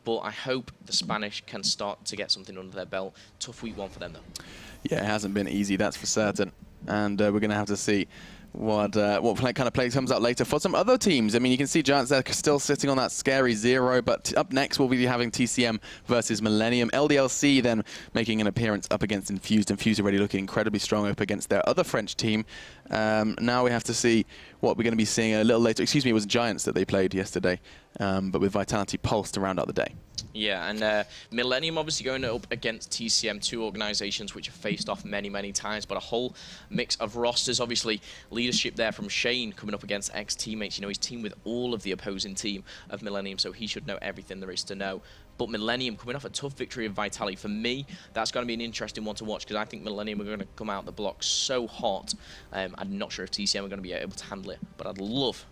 But I hope the Spanish can start to get something under their belt. Tough week 1 for them, though. Yeah, it hasn't been easy, that's for certain. And we're going to have to see what kind of play comes out later for some other teams. I mean, you can see Giants there still sitting on that scary 0, but up next we'll be having TCM versus Millennium. LDLC then making an appearance up against Infused. Infused already looking incredibly strong up against their other French team. Now we have to see what we're going to be seeing a little later. Excuse me, it was Giants that they played yesterday, but with Vitality Pulse to round out the day. Yeah, and Millennium obviously going up against TCM, 2 organizations which have faced off many, many times, but a whole mix of rosters. Obviously, leadership there from Shane coming up against ex-teammates. You know, he's teamed with all of the opposing team of Millennium, so he should know everything there is to know. But Millennium coming off a tough victory of Vitality, for me, that's going to be an interesting one to watch, because I think Millennium are going to come out the block so hot. I'm not sure if TCM are going to be able to handle it, but I'd love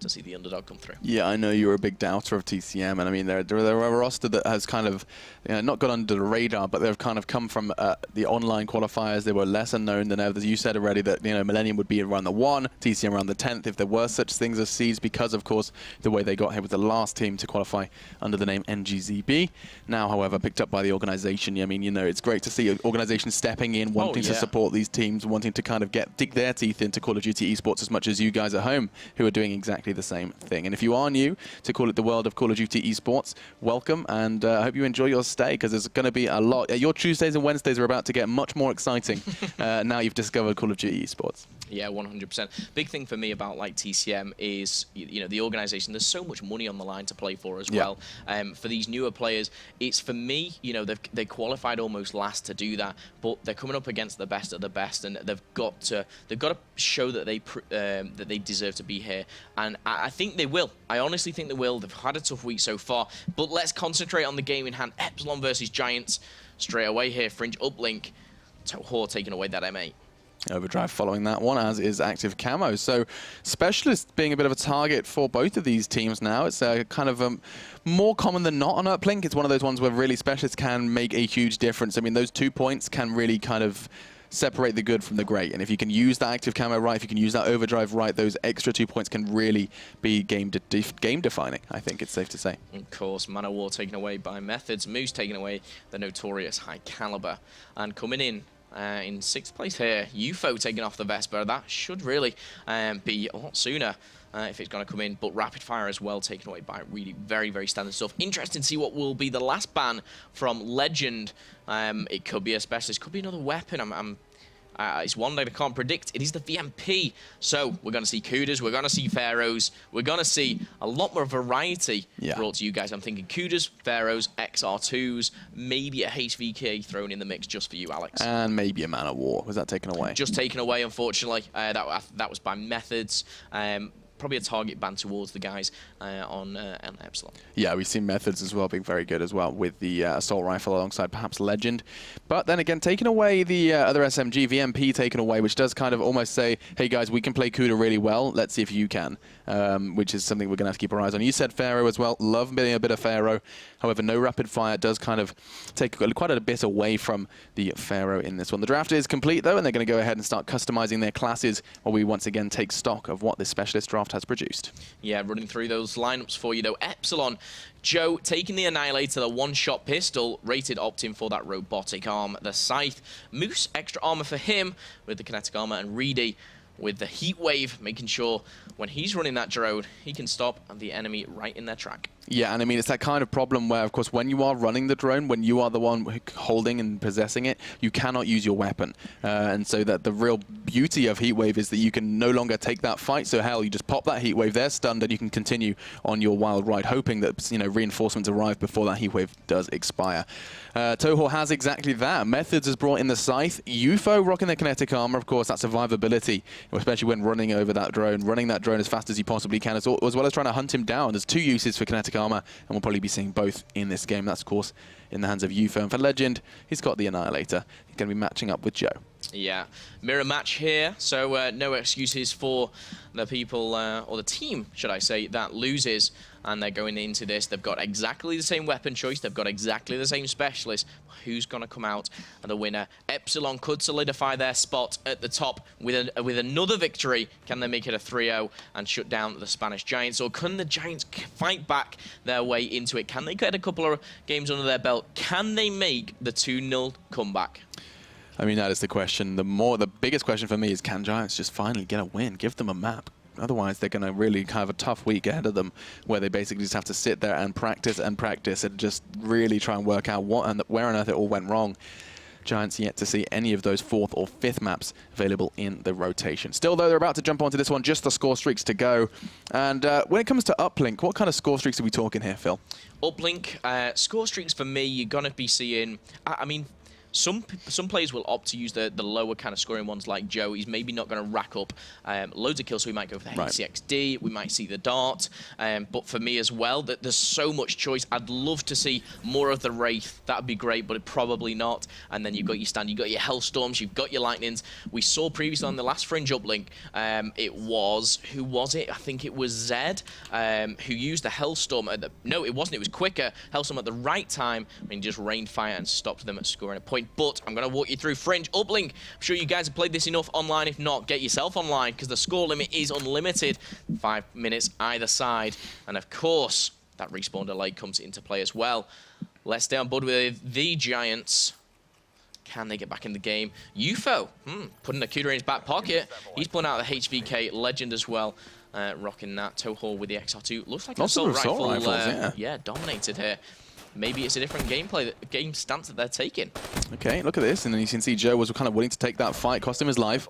to see the underdog come through. Yeah, I know you're a big doubter of TCM, and I mean they're a roster that has kind of, you know, not got under the radar, but they've kind of come from the online qualifiers. They were lesser known than ever. As you said already, that, you know, Millennium would be around the 1, TCM around the 10th if there were such things as seeds, because of course the way they got here was the last team to qualify under the name NGZB. Now, however, picked up by the organization. I mean, you know, it's great to see organizations stepping in, wanting to support these teams, wanting to kind of dig their teeth into Call of Duty esports as much as you guys at home who are doing exactly the same thing. And if you are new to call it the world of Call of Duty esports, welcome, and I hope you enjoy your stay, because there's going to be a lot. Your Tuesdays and Wednesdays are about to get much more exciting now you've discovered Call of Duty esports. Yeah, 100%. Big thing for me about like TCM is, you know, the organization. There's so much money on the line to play for as well. For these newer players, it's, for me, you know, they qualified almost last to do that, but they're coming up against the best of the best, and they've got to show that they deserve to be here. And I think they will. I honestly think they will. They've had a tough week so far, but let's concentrate on the game in hand. Epsilon versus Giants straight away here. Fringe uplink. Toho taking away that M8. Overdrive following that one, as is Active Camo. So Specialist being a bit of a target for both of these teams now. It's kind of more common than not on uplink. It's one of those ones where really Specialists can make a huge difference. I mean, those 2 points can really kind of separate the good from the great. And if you can use that Active Camo right, if you can use that Overdrive right, those extra 2 points can really be game defining, I think it's safe to say. Of course, Man of War taken away by Methods. Moose taking away the notorious High Caliber. And coming in 6th place here, UFO taking off the Vesper. That should really be a lot sooner if it's going to come in. But Rapid Fire as well taken away by really very, very standard stuff. Interesting to see what will be the last ban from Legend. It could be a specialist, could be another weapon. It's one that I can't predict. It is the VMP. So we're going to see Kudas, we're going to see Pharaohs, we're going to see a lot more variety brought to you guys. I'm thinking Kudas, Pharaohs, XR2s, maybe a HVK thrown in the mix just for you, Alex. And maybe a Man of War. Was that taken away? Just taken away, unfortunately. That was by Methods. Probably a target ban towards the guys on Epsilon. Yeah, we've seen Methods as well being very good as well with the assault rifle alongside perhaps Legend. But then again, taking away the other SMG, VMP taken away, which does kind of almost say, hey guys, we can play Kuda really well, let's see if you can, which is something we're going to have to keep our eyes on. You said Pharaoh as well, love being a bit of Pharaoh. However, no Rapid Fire does kind of take quite a bit away from the Pharaoh in this one. The draft is complete though, and they're going to go ahead and start customizing their classes while we once again take stock of what this specialist draft has produced. Yeah, running through those lineups for you though. Epsilon, Joe taking the Annihilator, the one-shot pistol, rated opting for that robotic arm, the Scythe. Moose, extra armor for him with the kinetic armor, and Reedy with the heat wave, making sure when he's running that drone, he can stop the enemy right in their track. Yeah, and I mean, it's that kind of problem where, of course, when you are running the drone, when you are the one holding and possessing it, you cannot use your weapon. And so that the real beauty of Heatwave is that you can no longer take that fight. So hell, you just pop that Heatwave, they're stunned, and you can continue on your wild ride, hoping that, you know, reinforcements arrive before that Heatwave does expire. Toho has exactly that. Methods has brought in the Scythe. UFO rocking the kinetic armor, of course, that survivability, especially when running over that drone, running that drone as fast as you possibly can, as well as trying to hunt him down. There's 2 uses for kinetic armor, and we'll probably be seeing both in this game. That's, of course, in the hands of UFO. And for Legend, he's got the Annihilator. He's going to be matching up with Joe. Yeah, mirror match here, so no excuses for the people, or the team, should I say, that loses. And they're going into this. They've got exactly the same weapon choice. They've got exactly the same specialist. Who's going to come out the winner? Epsilon could solidify their spot at the top with another victory. Can they make it a 3-0 and shut down the Spanish Giants? Or can the Giants fight back their way into it? Can they get a couple of games under their belt? Can they make the 2-0 comeback? I mean, that is the question. The biggest question for me is, can Giants just finally get a win? Give them a map. Otherwise, they're going to really have a tough week ahead of them, where they basically just have to sit there and practice and just really try and work out what and where on earth it all went wrong. Giants yet to see any of those 4th or 5th maps available in the rotation. Still, though, they're about to jump onto this one. Just the score streaks to go. And when it comes to Uplink, what kind of score streaks are we talking here, Phil? Uplink, score streaks for me, you're going to be seeing, I mean, some players will opt to use the lower kind of scoring ones like Joe. He's maybe not going to rack up loads of kills, so we might go for the HCXD, we might see the Dart. But for me as well, there's so much choice. I'd love to see more of the Wraith. That would be great, but probably not. And then you've got your Stand, you've got your Hellstorms, you've got your Lightnings. We saw previously on the last Fringe Uplink, it was, who was it? I think it was Zed, who used the Hellstorm at the, no, it wasn't, it was Quicker, Hellstorm at the right time, I mean, just rained fire and stopped them at scoring a point. But I'm going to walk you through Fringe Uplink. I'm sure you guys have played this enough online. If not, get yourself online, because the score limit is unlimited. 5 minutes either side. And of course, that respawn delay comes into play as well. Let's stay on board with the Giants. Can they get back in the game? UFO, putting Akuda in his back pocket. He's pulling out the HVK Legend as well. Rocking that. Toho with the XR2. Looks like an assault rifle. Yeah, dominated here. Maybe it's a different game stance that they're taking. Okay, look at this. And then you can see Joe was kind of willing to take that fight, cost him his life.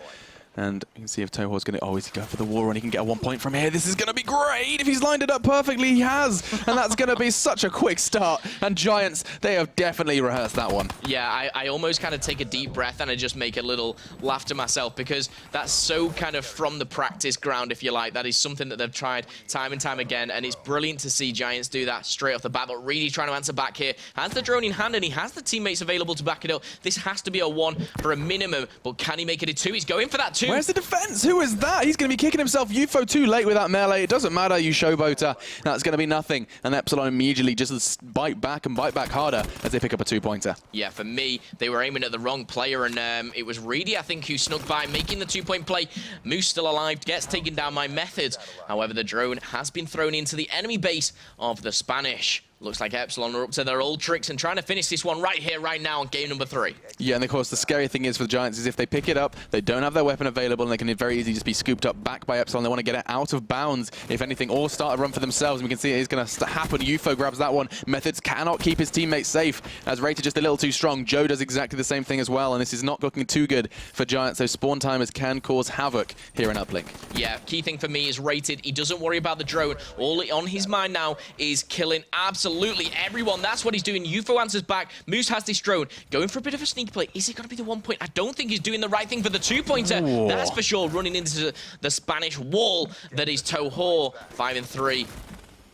And you can see if Toho's going to always go for the war and he can get a 1 point from here. This is going to be great. If he's lined it up perfectly, he has. And that's going to be such a quick start. And Giants, they have definitely rehearsed that one. Yeah, I almost kind of take a deep breath and I just make a little laugh to myself, because that's so kind of from the practice ground, if you like. That is something that they've tried time and time again. And it's brilliant to see Giants do that straight off the bat, but really trying to answer back here. Has the drone in hand and he has the teammates available to back it up. This has to be a 1 for a minimum, but can he make it a 2? He's going for that 2. Where's the defense? Who is that? He's going to be kicking himself. UFO too late with that melee. It doesn't matter, you showboater. That's going to be nothing. And Epsilon immediately just bite back and bite back harder as they pick up a 2-pointer. Yeah, for me, they were aiming at the wrong player, and it was Reedy, I think, who snuck by, making the 2-point play. Moose still alive, gets taken down by Methods. However, the drone has been thrown into the enemy base of the Spanish. Looks like Epsilon are up to their old tricks and trying to finish this one right here, right now on game number 3. Yeah, and of course, the scary thing is for the Giants is if they pick it up, they don't have their weapon available, and they can very easily just be scooped up back by Epsilon. They want to get it out of bounds, if anything, or start a run for themselves. And we can see it is going to happen. UFO grabs that one. Methods cannot keep his teammates safe, as Rated just a little too strong. Joe does exactly the same thing as well, and this is not looking too good for Giants. Those spawn timers can cause havoc here in Uplink. Yeah, key thing for me is Rated. He doesn't worry about the drone. All on his mind now is killing absolutely everyone. That's what he's doing. UFO answers back. Moose has this drone. Going for a bit of a sneak play. Is it going to be the 1 point? I don't think he's doing the right thing for the 2-pointer. That's for sure. Running into the Spanish wall that is Toho. 5 and 3.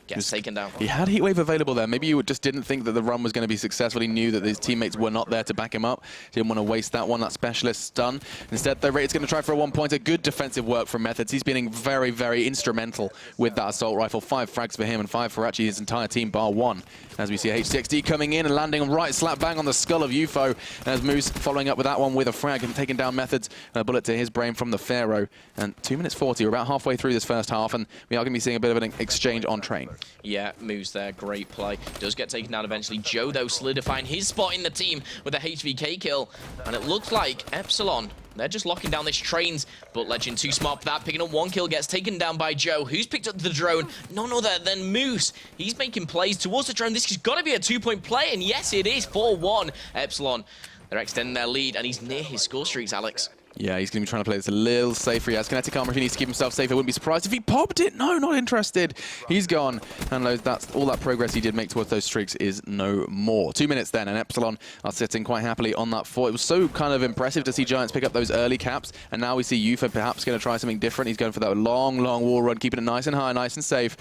Gets taken down. He had Heatwave available there. Maybe you just didn't think that the run was going to be successful. He knew that his teammates were not there to back him up. Didn't want to waste that one, that specialist stun. Instead, though, Rated's going to try for a 1-pointer. Good defensive work from Methods. He's been very, very instrumental with that assault rifle. 5 frags for him and 5 for actually his entire team, bar 1. As we see HCXD coming in and landing right slap bang on the skull of UFO. As Moose following up with that one with a frag and taking down Methods. A bullet to his brain from the Pharaoh. And 2 minutes 40. We're about halfway through this first half, and we are going to be seeing a bit of an exchange on train. Yeah, Moose there, great play. Does get taken down eventually. Joe, though, solidifying his spot in the team with a HVK kill. And it looks like Epsilon, they're just locking down this trains, but Legend too smart for that. Picking up 1 kill, gets taken down by Joe, who's picked up the drone. None other than Moose. He's making plays towards the drone. This has got to be a 2-point play, and yes, it is. 4-1. Epsilon, they're extending their lead, and he's near his score streaks, Alex. Yeah, he's going to be trying to play this a little safer. He has kinetic armor if he needs to keep himself safe. I wouldn't be surprised if he popped it. No, not interested. He's gone. And that's all that progress he did make towards those streaks is no more. 2 minutes then, and Epsilon are sitting quite happily on that 4. It was so kind of impressive to see Giants pick up those early caps, and now we see UFO perhaps going to try something different. He's going for that long, long wall run, keeping it nice and high, nice and safe.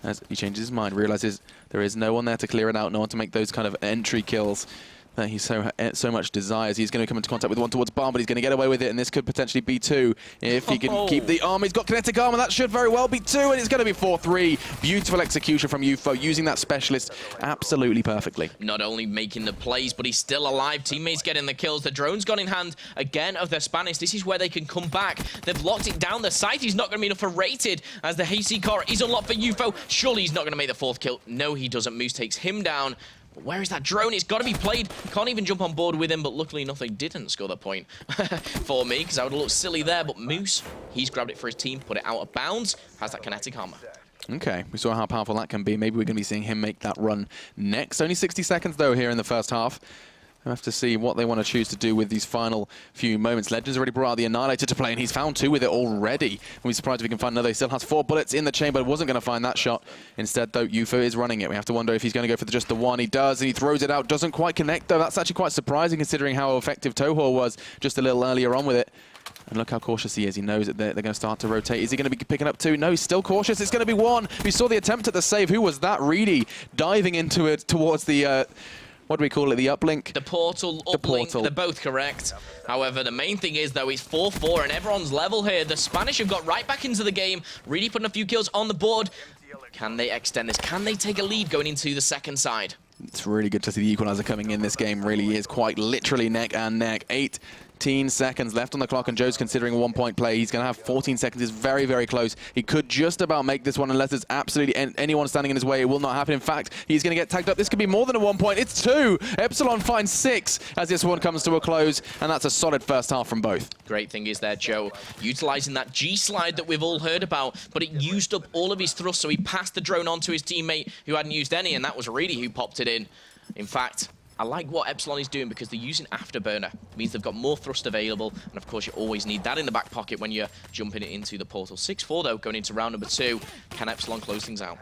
As he changes his mind, realizes there is no one there to clear it out, no one to make those kind of entry kills that he so much desires. He's going to come into contact with one towards Barn, but he's going to get away with it, and this could potentially be 2 if he can keep the armor. He's got kinetic armor, that should very well be 2, and it's going to be 4-3. Beautiful execution from UFO, using that specialist absolutely perfectly. Not only making the plays, but he's still alive. Teammates getting the kills. The drone's gone in hand again of the Spanish. This is where they can come back. They've locked it down. The site is not going to be enough for rated, as the HC car is unlocked for UFO. Surely he's not going to make the 4th kill. No, he doesn't. Moose takes him down. But where is that drone? It's got to be played. Can't even jump on board with him, but luckily enough, they didn't score the point for me, because I would have looked silly there. But Moose, he's grabbed it for his team, put it out of bounds, has that kinetic armor. Okay, we saw how powerful that can be. Maybe we're going to be seeing him make that run next. Only 60 seconds, though, here in the first half. We'll have to see what they want to choose to do with these final few moments. Legend's already brought out the Annihilator to play, and he's found 2 with it already. We'll be surprised if he can find another. He still has 4 bullets in the chamber. Wasn't going to find that shot. Instead, though, UFO is running it. We have to wonder if he's going to go for just the 1. He does, and he throws it out. Doesn't quite connect, though. That's actually quite surprising, considering how effective Toho was just a little earlier on with it. And look how cautious he is. He knows that they're going to start to rotate. Is he going to be picking up 2? No, he's still cautious. It's going to be 1. We saw the attempt at the save. Who was that? Reedy diving into it towards the... what do we call it? The uplink? The portal, uplink, they're both correct. However, the main thing is, though, it's 4-4 and everyone's level here. The Spanish have got right back into the game, really putting a few kills on the board. Can they extend this? Can they take a lead going into the second side? It's really good to see the equalizer coming in. This game really is quite literally neck and neck. 18 seconds left on the clock, and Joe's considering a 1-point play. He's going to have 14 seconds. It's very, very close. He could just about make this one unless there's absolutely anyone standing in his way. It will not happen. In fact, he's going to get tagged up. This could be more than a 1 point. It's 2. Epsilon finds 6 as this one comes to a close, and that's a solid first half from both. Great thing is there, Joe, utilizing that G-slide that we've all heard about, but it used up all of his thrust, so he passed the drone on to his teammate who hadn't used any, and that was Reedy who popped it in. In fact, I like what Epsilon is doing because they're using Afterburner. It means they've got more thrust available, and of course you always need that in the back pocket when you're jumping it into the portal. 6-4 though, going into round number 2. Can Epsilon close things out?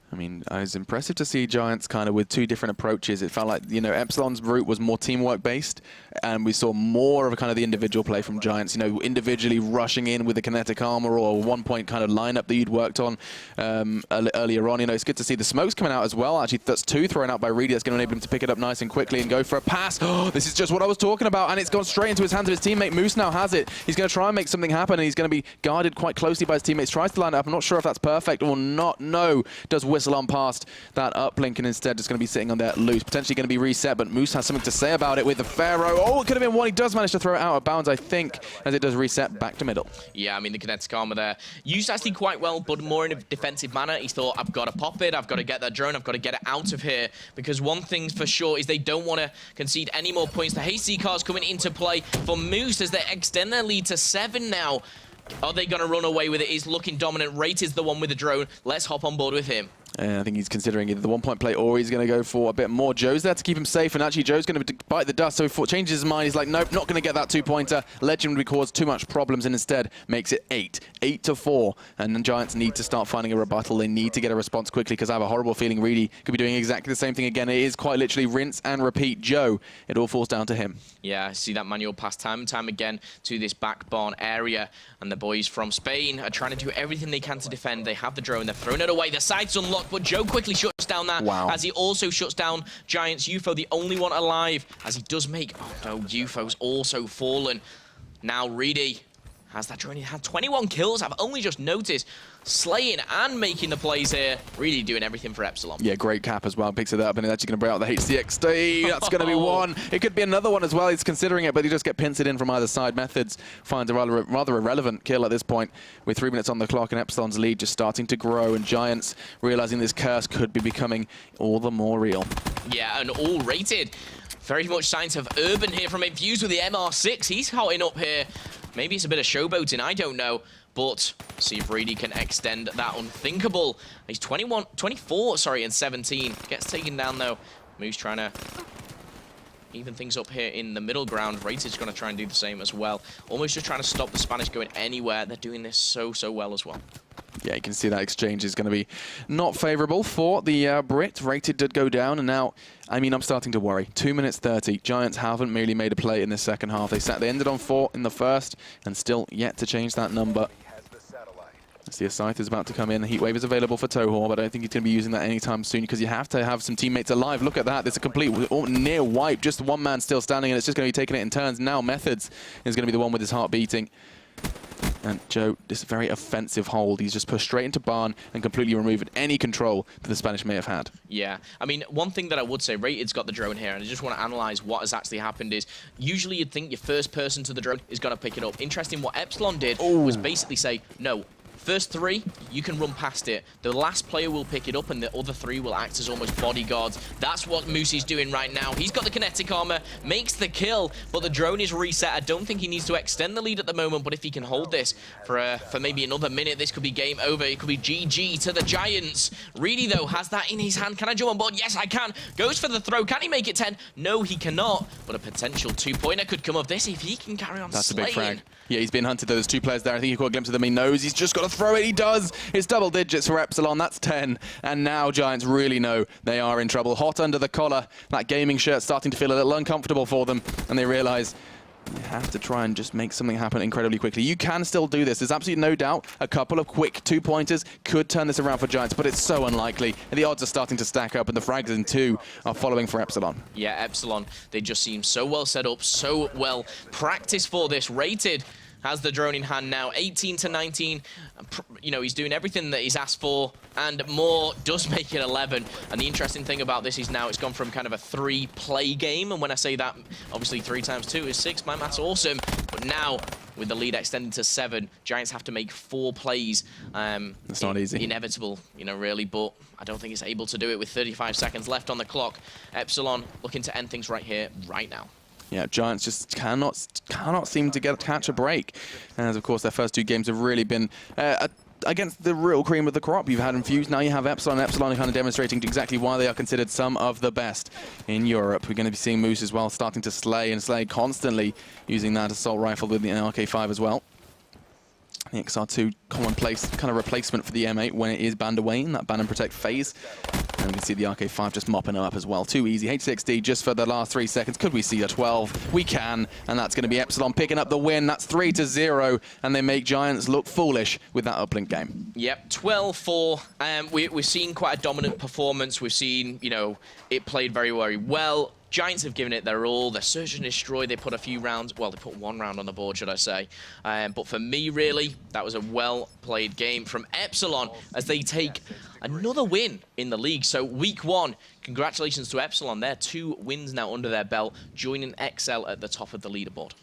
I mean, it was impressive to see Giants kind of with 2 different approaches. It felt like, you know, Epsilon's route was more teamwork based, and we saw more of a kind of the individual play from Giants, you know, individually rushing in with a kinetic armor or a 1-point kind of lineup that you'd worked on earlier on. You know, it's good to see the smokes coming out as well. Actually, that's 2 thrown out by Reedy. That's going to enable him to pick it up nice and quickly and go for a pass. Oh, this is just what I was talking about, and it's gone straight into his hands of his teammate. Moose now has it. He's going to try and make something happen, and he's going to be guarded quite closely by his teammates. Tries to line it up. I'm not sure if that's perfect or not. No, does whistle on past that uplink, and instead just going to be sitting on there loose. Potentially going to be reset, but Moose has something to say about it with the Pharaoh. Oh, it could have been 1. He does manage to throw it out of bounds, I think, as it does reset back to middle. Yeah, I mean, the kinetic armor there used actually quite well, but more in a defensive manner. He thought, I've got to pop it, I've got to get that drone, I've got to get it out of here, because one thing for sure is they don't want to concede any more points. The HC car's coming into play for Moose as they extend their lead to 7 now. Are they going to run away with it? He's looking dominant. Rate is the one with the drone. Let's hop on board with him. I think he's considering either the 1-point play or he's going to go for a bit more. Joe's there to keep him safe, and actually Joe's going to bite the dust, so he changes his mind. He's like, nope, not going to get that 2-pointer. Legend would cause too much problems, and instead makes it 8. 8-4, and the Giants need to start finding a rebuttal. They need to get a response quickly, because I have a horrible feeling Reedy could be doing exactly the same thing again. It is quite literally rinse and repeat. Joe, it all falls down to him. Yeah, I see that manual pass time and time again to this back barn area, and the boys from Spain are trying to do everything they can to defend. They have the drone, they're throwing it away. The site's unlocked, but Joe quickly shuts down that, as he also shuts down Giants. UFO, the only one alive, as he does make... Oh no, UFO's also fallen. Now Reedy has that drone. He had 21 kills. I've only just noticed. Slaying and making the plays here. Really doing everything for Epsilon. Yeah, great cap as well. Picks it up and it's actually going to bring out the HCXD. That's going to be one. It could be another one as well. He's considering it, but he just get pincered in from either side. Methods finds a rather irrelevant kill at this point with 3 minutes on the clock and Epsilon's lead just starting to grow and Giants realizing this curse could be becoming all the more real. Yeah, and all rated. Very much signs of Urban here from Infused with the MR6. He's hotting up here. Maybe it's a bit of showboating, I don't know. But see if Reedy can extend that unthinkable. He's 24, and 17. Gets taken down, though. Moose trying to even things up here in the middle ground. Rated's going to try and do the same as well. Almost just trying to stop the Spanish going anywhere. They're doing this so well as well. Yeah, you can see that exchange is going to be not favorable for the Brit. Rated did go down, and now, I mean, I'm starting to worry. 2 minutes 30. Giants haven't merely made a play in the second half. They ended on 4 in the first, and still yet to change that number. I see a Scythe is about to come in. The Heatwave is available for Toho, but I don't think he's going to be using that anytime soon because you have to have some teammates alive. Look at that. There's a complete near wipe. Just one man still standing, and it's just going to be taking it in turns. Now Methods is going to be the one with his heart beating. And Joe, this very offensive hold. He's just pushed straight into Barn and completely removed any control that the Spanish may have had. Yeah, I mean, one thing that I would say, Rated's got the drone here, and I just want to analyze what has actually happened is, usually you'd think your first person to the drone is going to pick it up. Interesting, what Epsilon did was basically say, no, first 3, you can run past it. The last player will pick it up, and the other 3 will act as almost bodyguards. That's what Moosey's doing right now. He's got the kinetic armor, makes the kill, but the drone is reset. I don't think he needs to extend the lead at the moment, but if he can hold this for maybe another minute, this could be game over. It could be GG to the Giants. Reedy, though, has that in his hand. Can I jump on board? Yes, I can. Goes for the throw. Can he make it 10? No, he cannot, but a potential 2-pointer could come of this if he can carry on That's slaying. a big frag. Yeah, he's been hunted, though. There's 2 players there. I think he caught a glimpse of them. He knows he's just got to throw it. He does. It's double digits for Epsilon. That's 10. And now Giants really know they are in trouble. Hot under the collar. That gaming shirt starting to feel a little uncomfortable for them. And they realize they have to try and just make something happen incredibly quickly. You can still do this. There's absolutely no doubt a couple of quick 2-pointers could turn this around for Giants, but it's so unlikely. And the odds are starting to stack up, and the frags in 2 are following for Epsilon. Yeah, Epsilon, they just seem so well set up, so well practiced for this. Rated has the drone in hand now, 18 to 19. You know, he's doing everything that he's asked for and more, does make it 11. And the interesting thing about this is now it's gone from kind of a 3-play game. And when I say that, obviously 3 times 2 is 6. My math's awesome. But now, with the lead extending to 7, Giants have to make 4 plays. That's not easy. Inevitable, you know, really. But I don't think it's able to do it with 35 seconds left on the clock. Epsilon looking to end things right here, right now. Yeah, Giants just cannot seem to catch a break. As of course, their first 2 games have really been against the real cream of the crop. You've had Infused, now you have Epsilon. Epsilon are kind of demonstrating exactly why they are considered some of the best in Europe. We're going to be seeing Moose as well, starting to slay constantly, using that assault rifle with the RK5 as well. The XR2 commonplace kind of replacement for the M8 when it is banned away in that ban and protect phase. And we can see the RK5 just mopping them up as well. Too easy. H6D just for the last 3 seconds. Could we see a 12? We can. And that's going to be Epsilon picking up the win. That's 3-0. And they make Giants look foolish with that uplink game. Yep, 12-4. We've seen quite a dominant performance. We've seen, you know, it played very, very well. Giants have given it their all. They're search and destroy. They put a few rounds, well, they put 1 round on the board, should I say. But for me, really, that was a well-played game from Epsilon as they take another win in the league. So week 1, congratulations to Epsilon. They're 2 wins now under their belt, joining XL at the top of the leaderboard.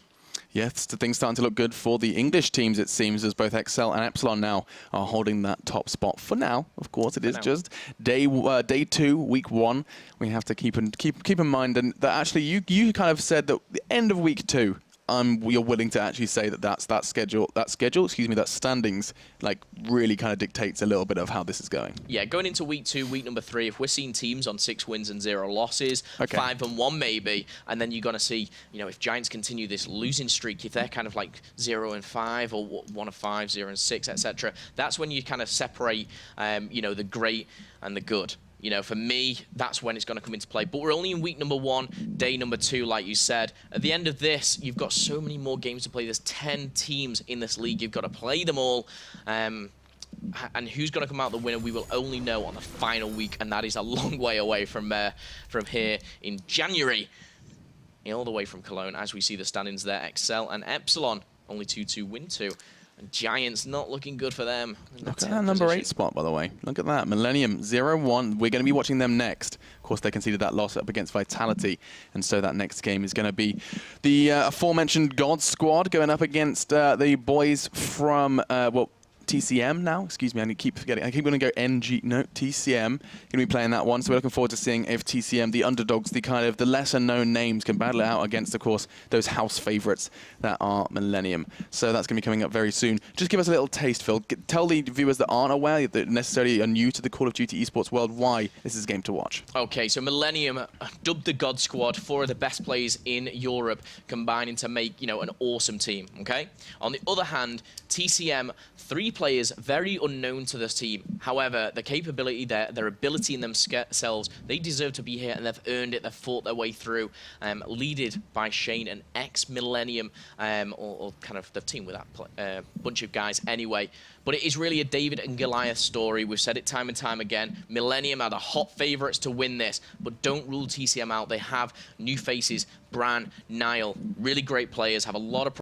Yes, things starting to look good for the English teams, it seems, as both XL and Epsilon now are holding that top spot for now. Of course, it is just day 2, week 1. We have to keep in mind and that actually you kind of said that the end of week 2. You're willing to actually say that that standings, like, really kind of dictates a little bit of how this is going. Yeah, going into week 2, week number 3, if we're seeing teams on 6 wins and 0 losses, 5-1 maybe, and then you're going to see, you know, if Giants continue this losing streak, if they're kind of like 0-5 or 1-5, 0-6, etc., that's when you kind of separate, you know, the great and the good. You know, for me, that's when it's going to come into play. But we're only in week number 1, day number 2, like you said. At the end of this, you've got so many more games to play. There's 10 teams in this league. You've got to play them all. And who's going to come out the winner, we will only know on the final week. And that is a long way away from here in January. All the way from Cologne, as we see the standings there. XL and Epsilon only 2-2 win to. And Giants not looking good for them. Look at that number 8 spot, by the way. Look at that. Millennium 0-1. We're going to be watching them next. Of course, they conceded that loss up against Vitality. And so that next game is going to be the aforementioned God Squad going up against the boys from, well, TCM now. Excuse me, I keep forgetting. I keep going to go NG. No, TCM. Going to be playing that one. So we're looking forward to seeing if TCM, the underdogs, the kind of the lesser known names, can battle it out against, of course, those house favorites that are Millennium. So that's going to be coming up very soon. Just give us a little taste, Phil. Tell the viewers that aren't aware, that necessarily are new to the Call of Duty esports world, why this is a game to watch. Okay, so Millennium, dubbed the God Squad, 4 of the best players in Europe, combining to make, you know, an awesome team, okay? On the other hand, TCM, 3 players very unknown to this team. However, the capability, their ability in themselves, they deserve to be here, and they've earned it. They've fought their way through, leaded by Shane, an ex-Millennium, or kind of the team with that bunch of guys anyway. But it is really a David and Goliath story. We've said it time and time again. Millennium are the hot favorites to win this, but don't rule TCM out. They have new faces, Bran, Niall, really great players, have a lot of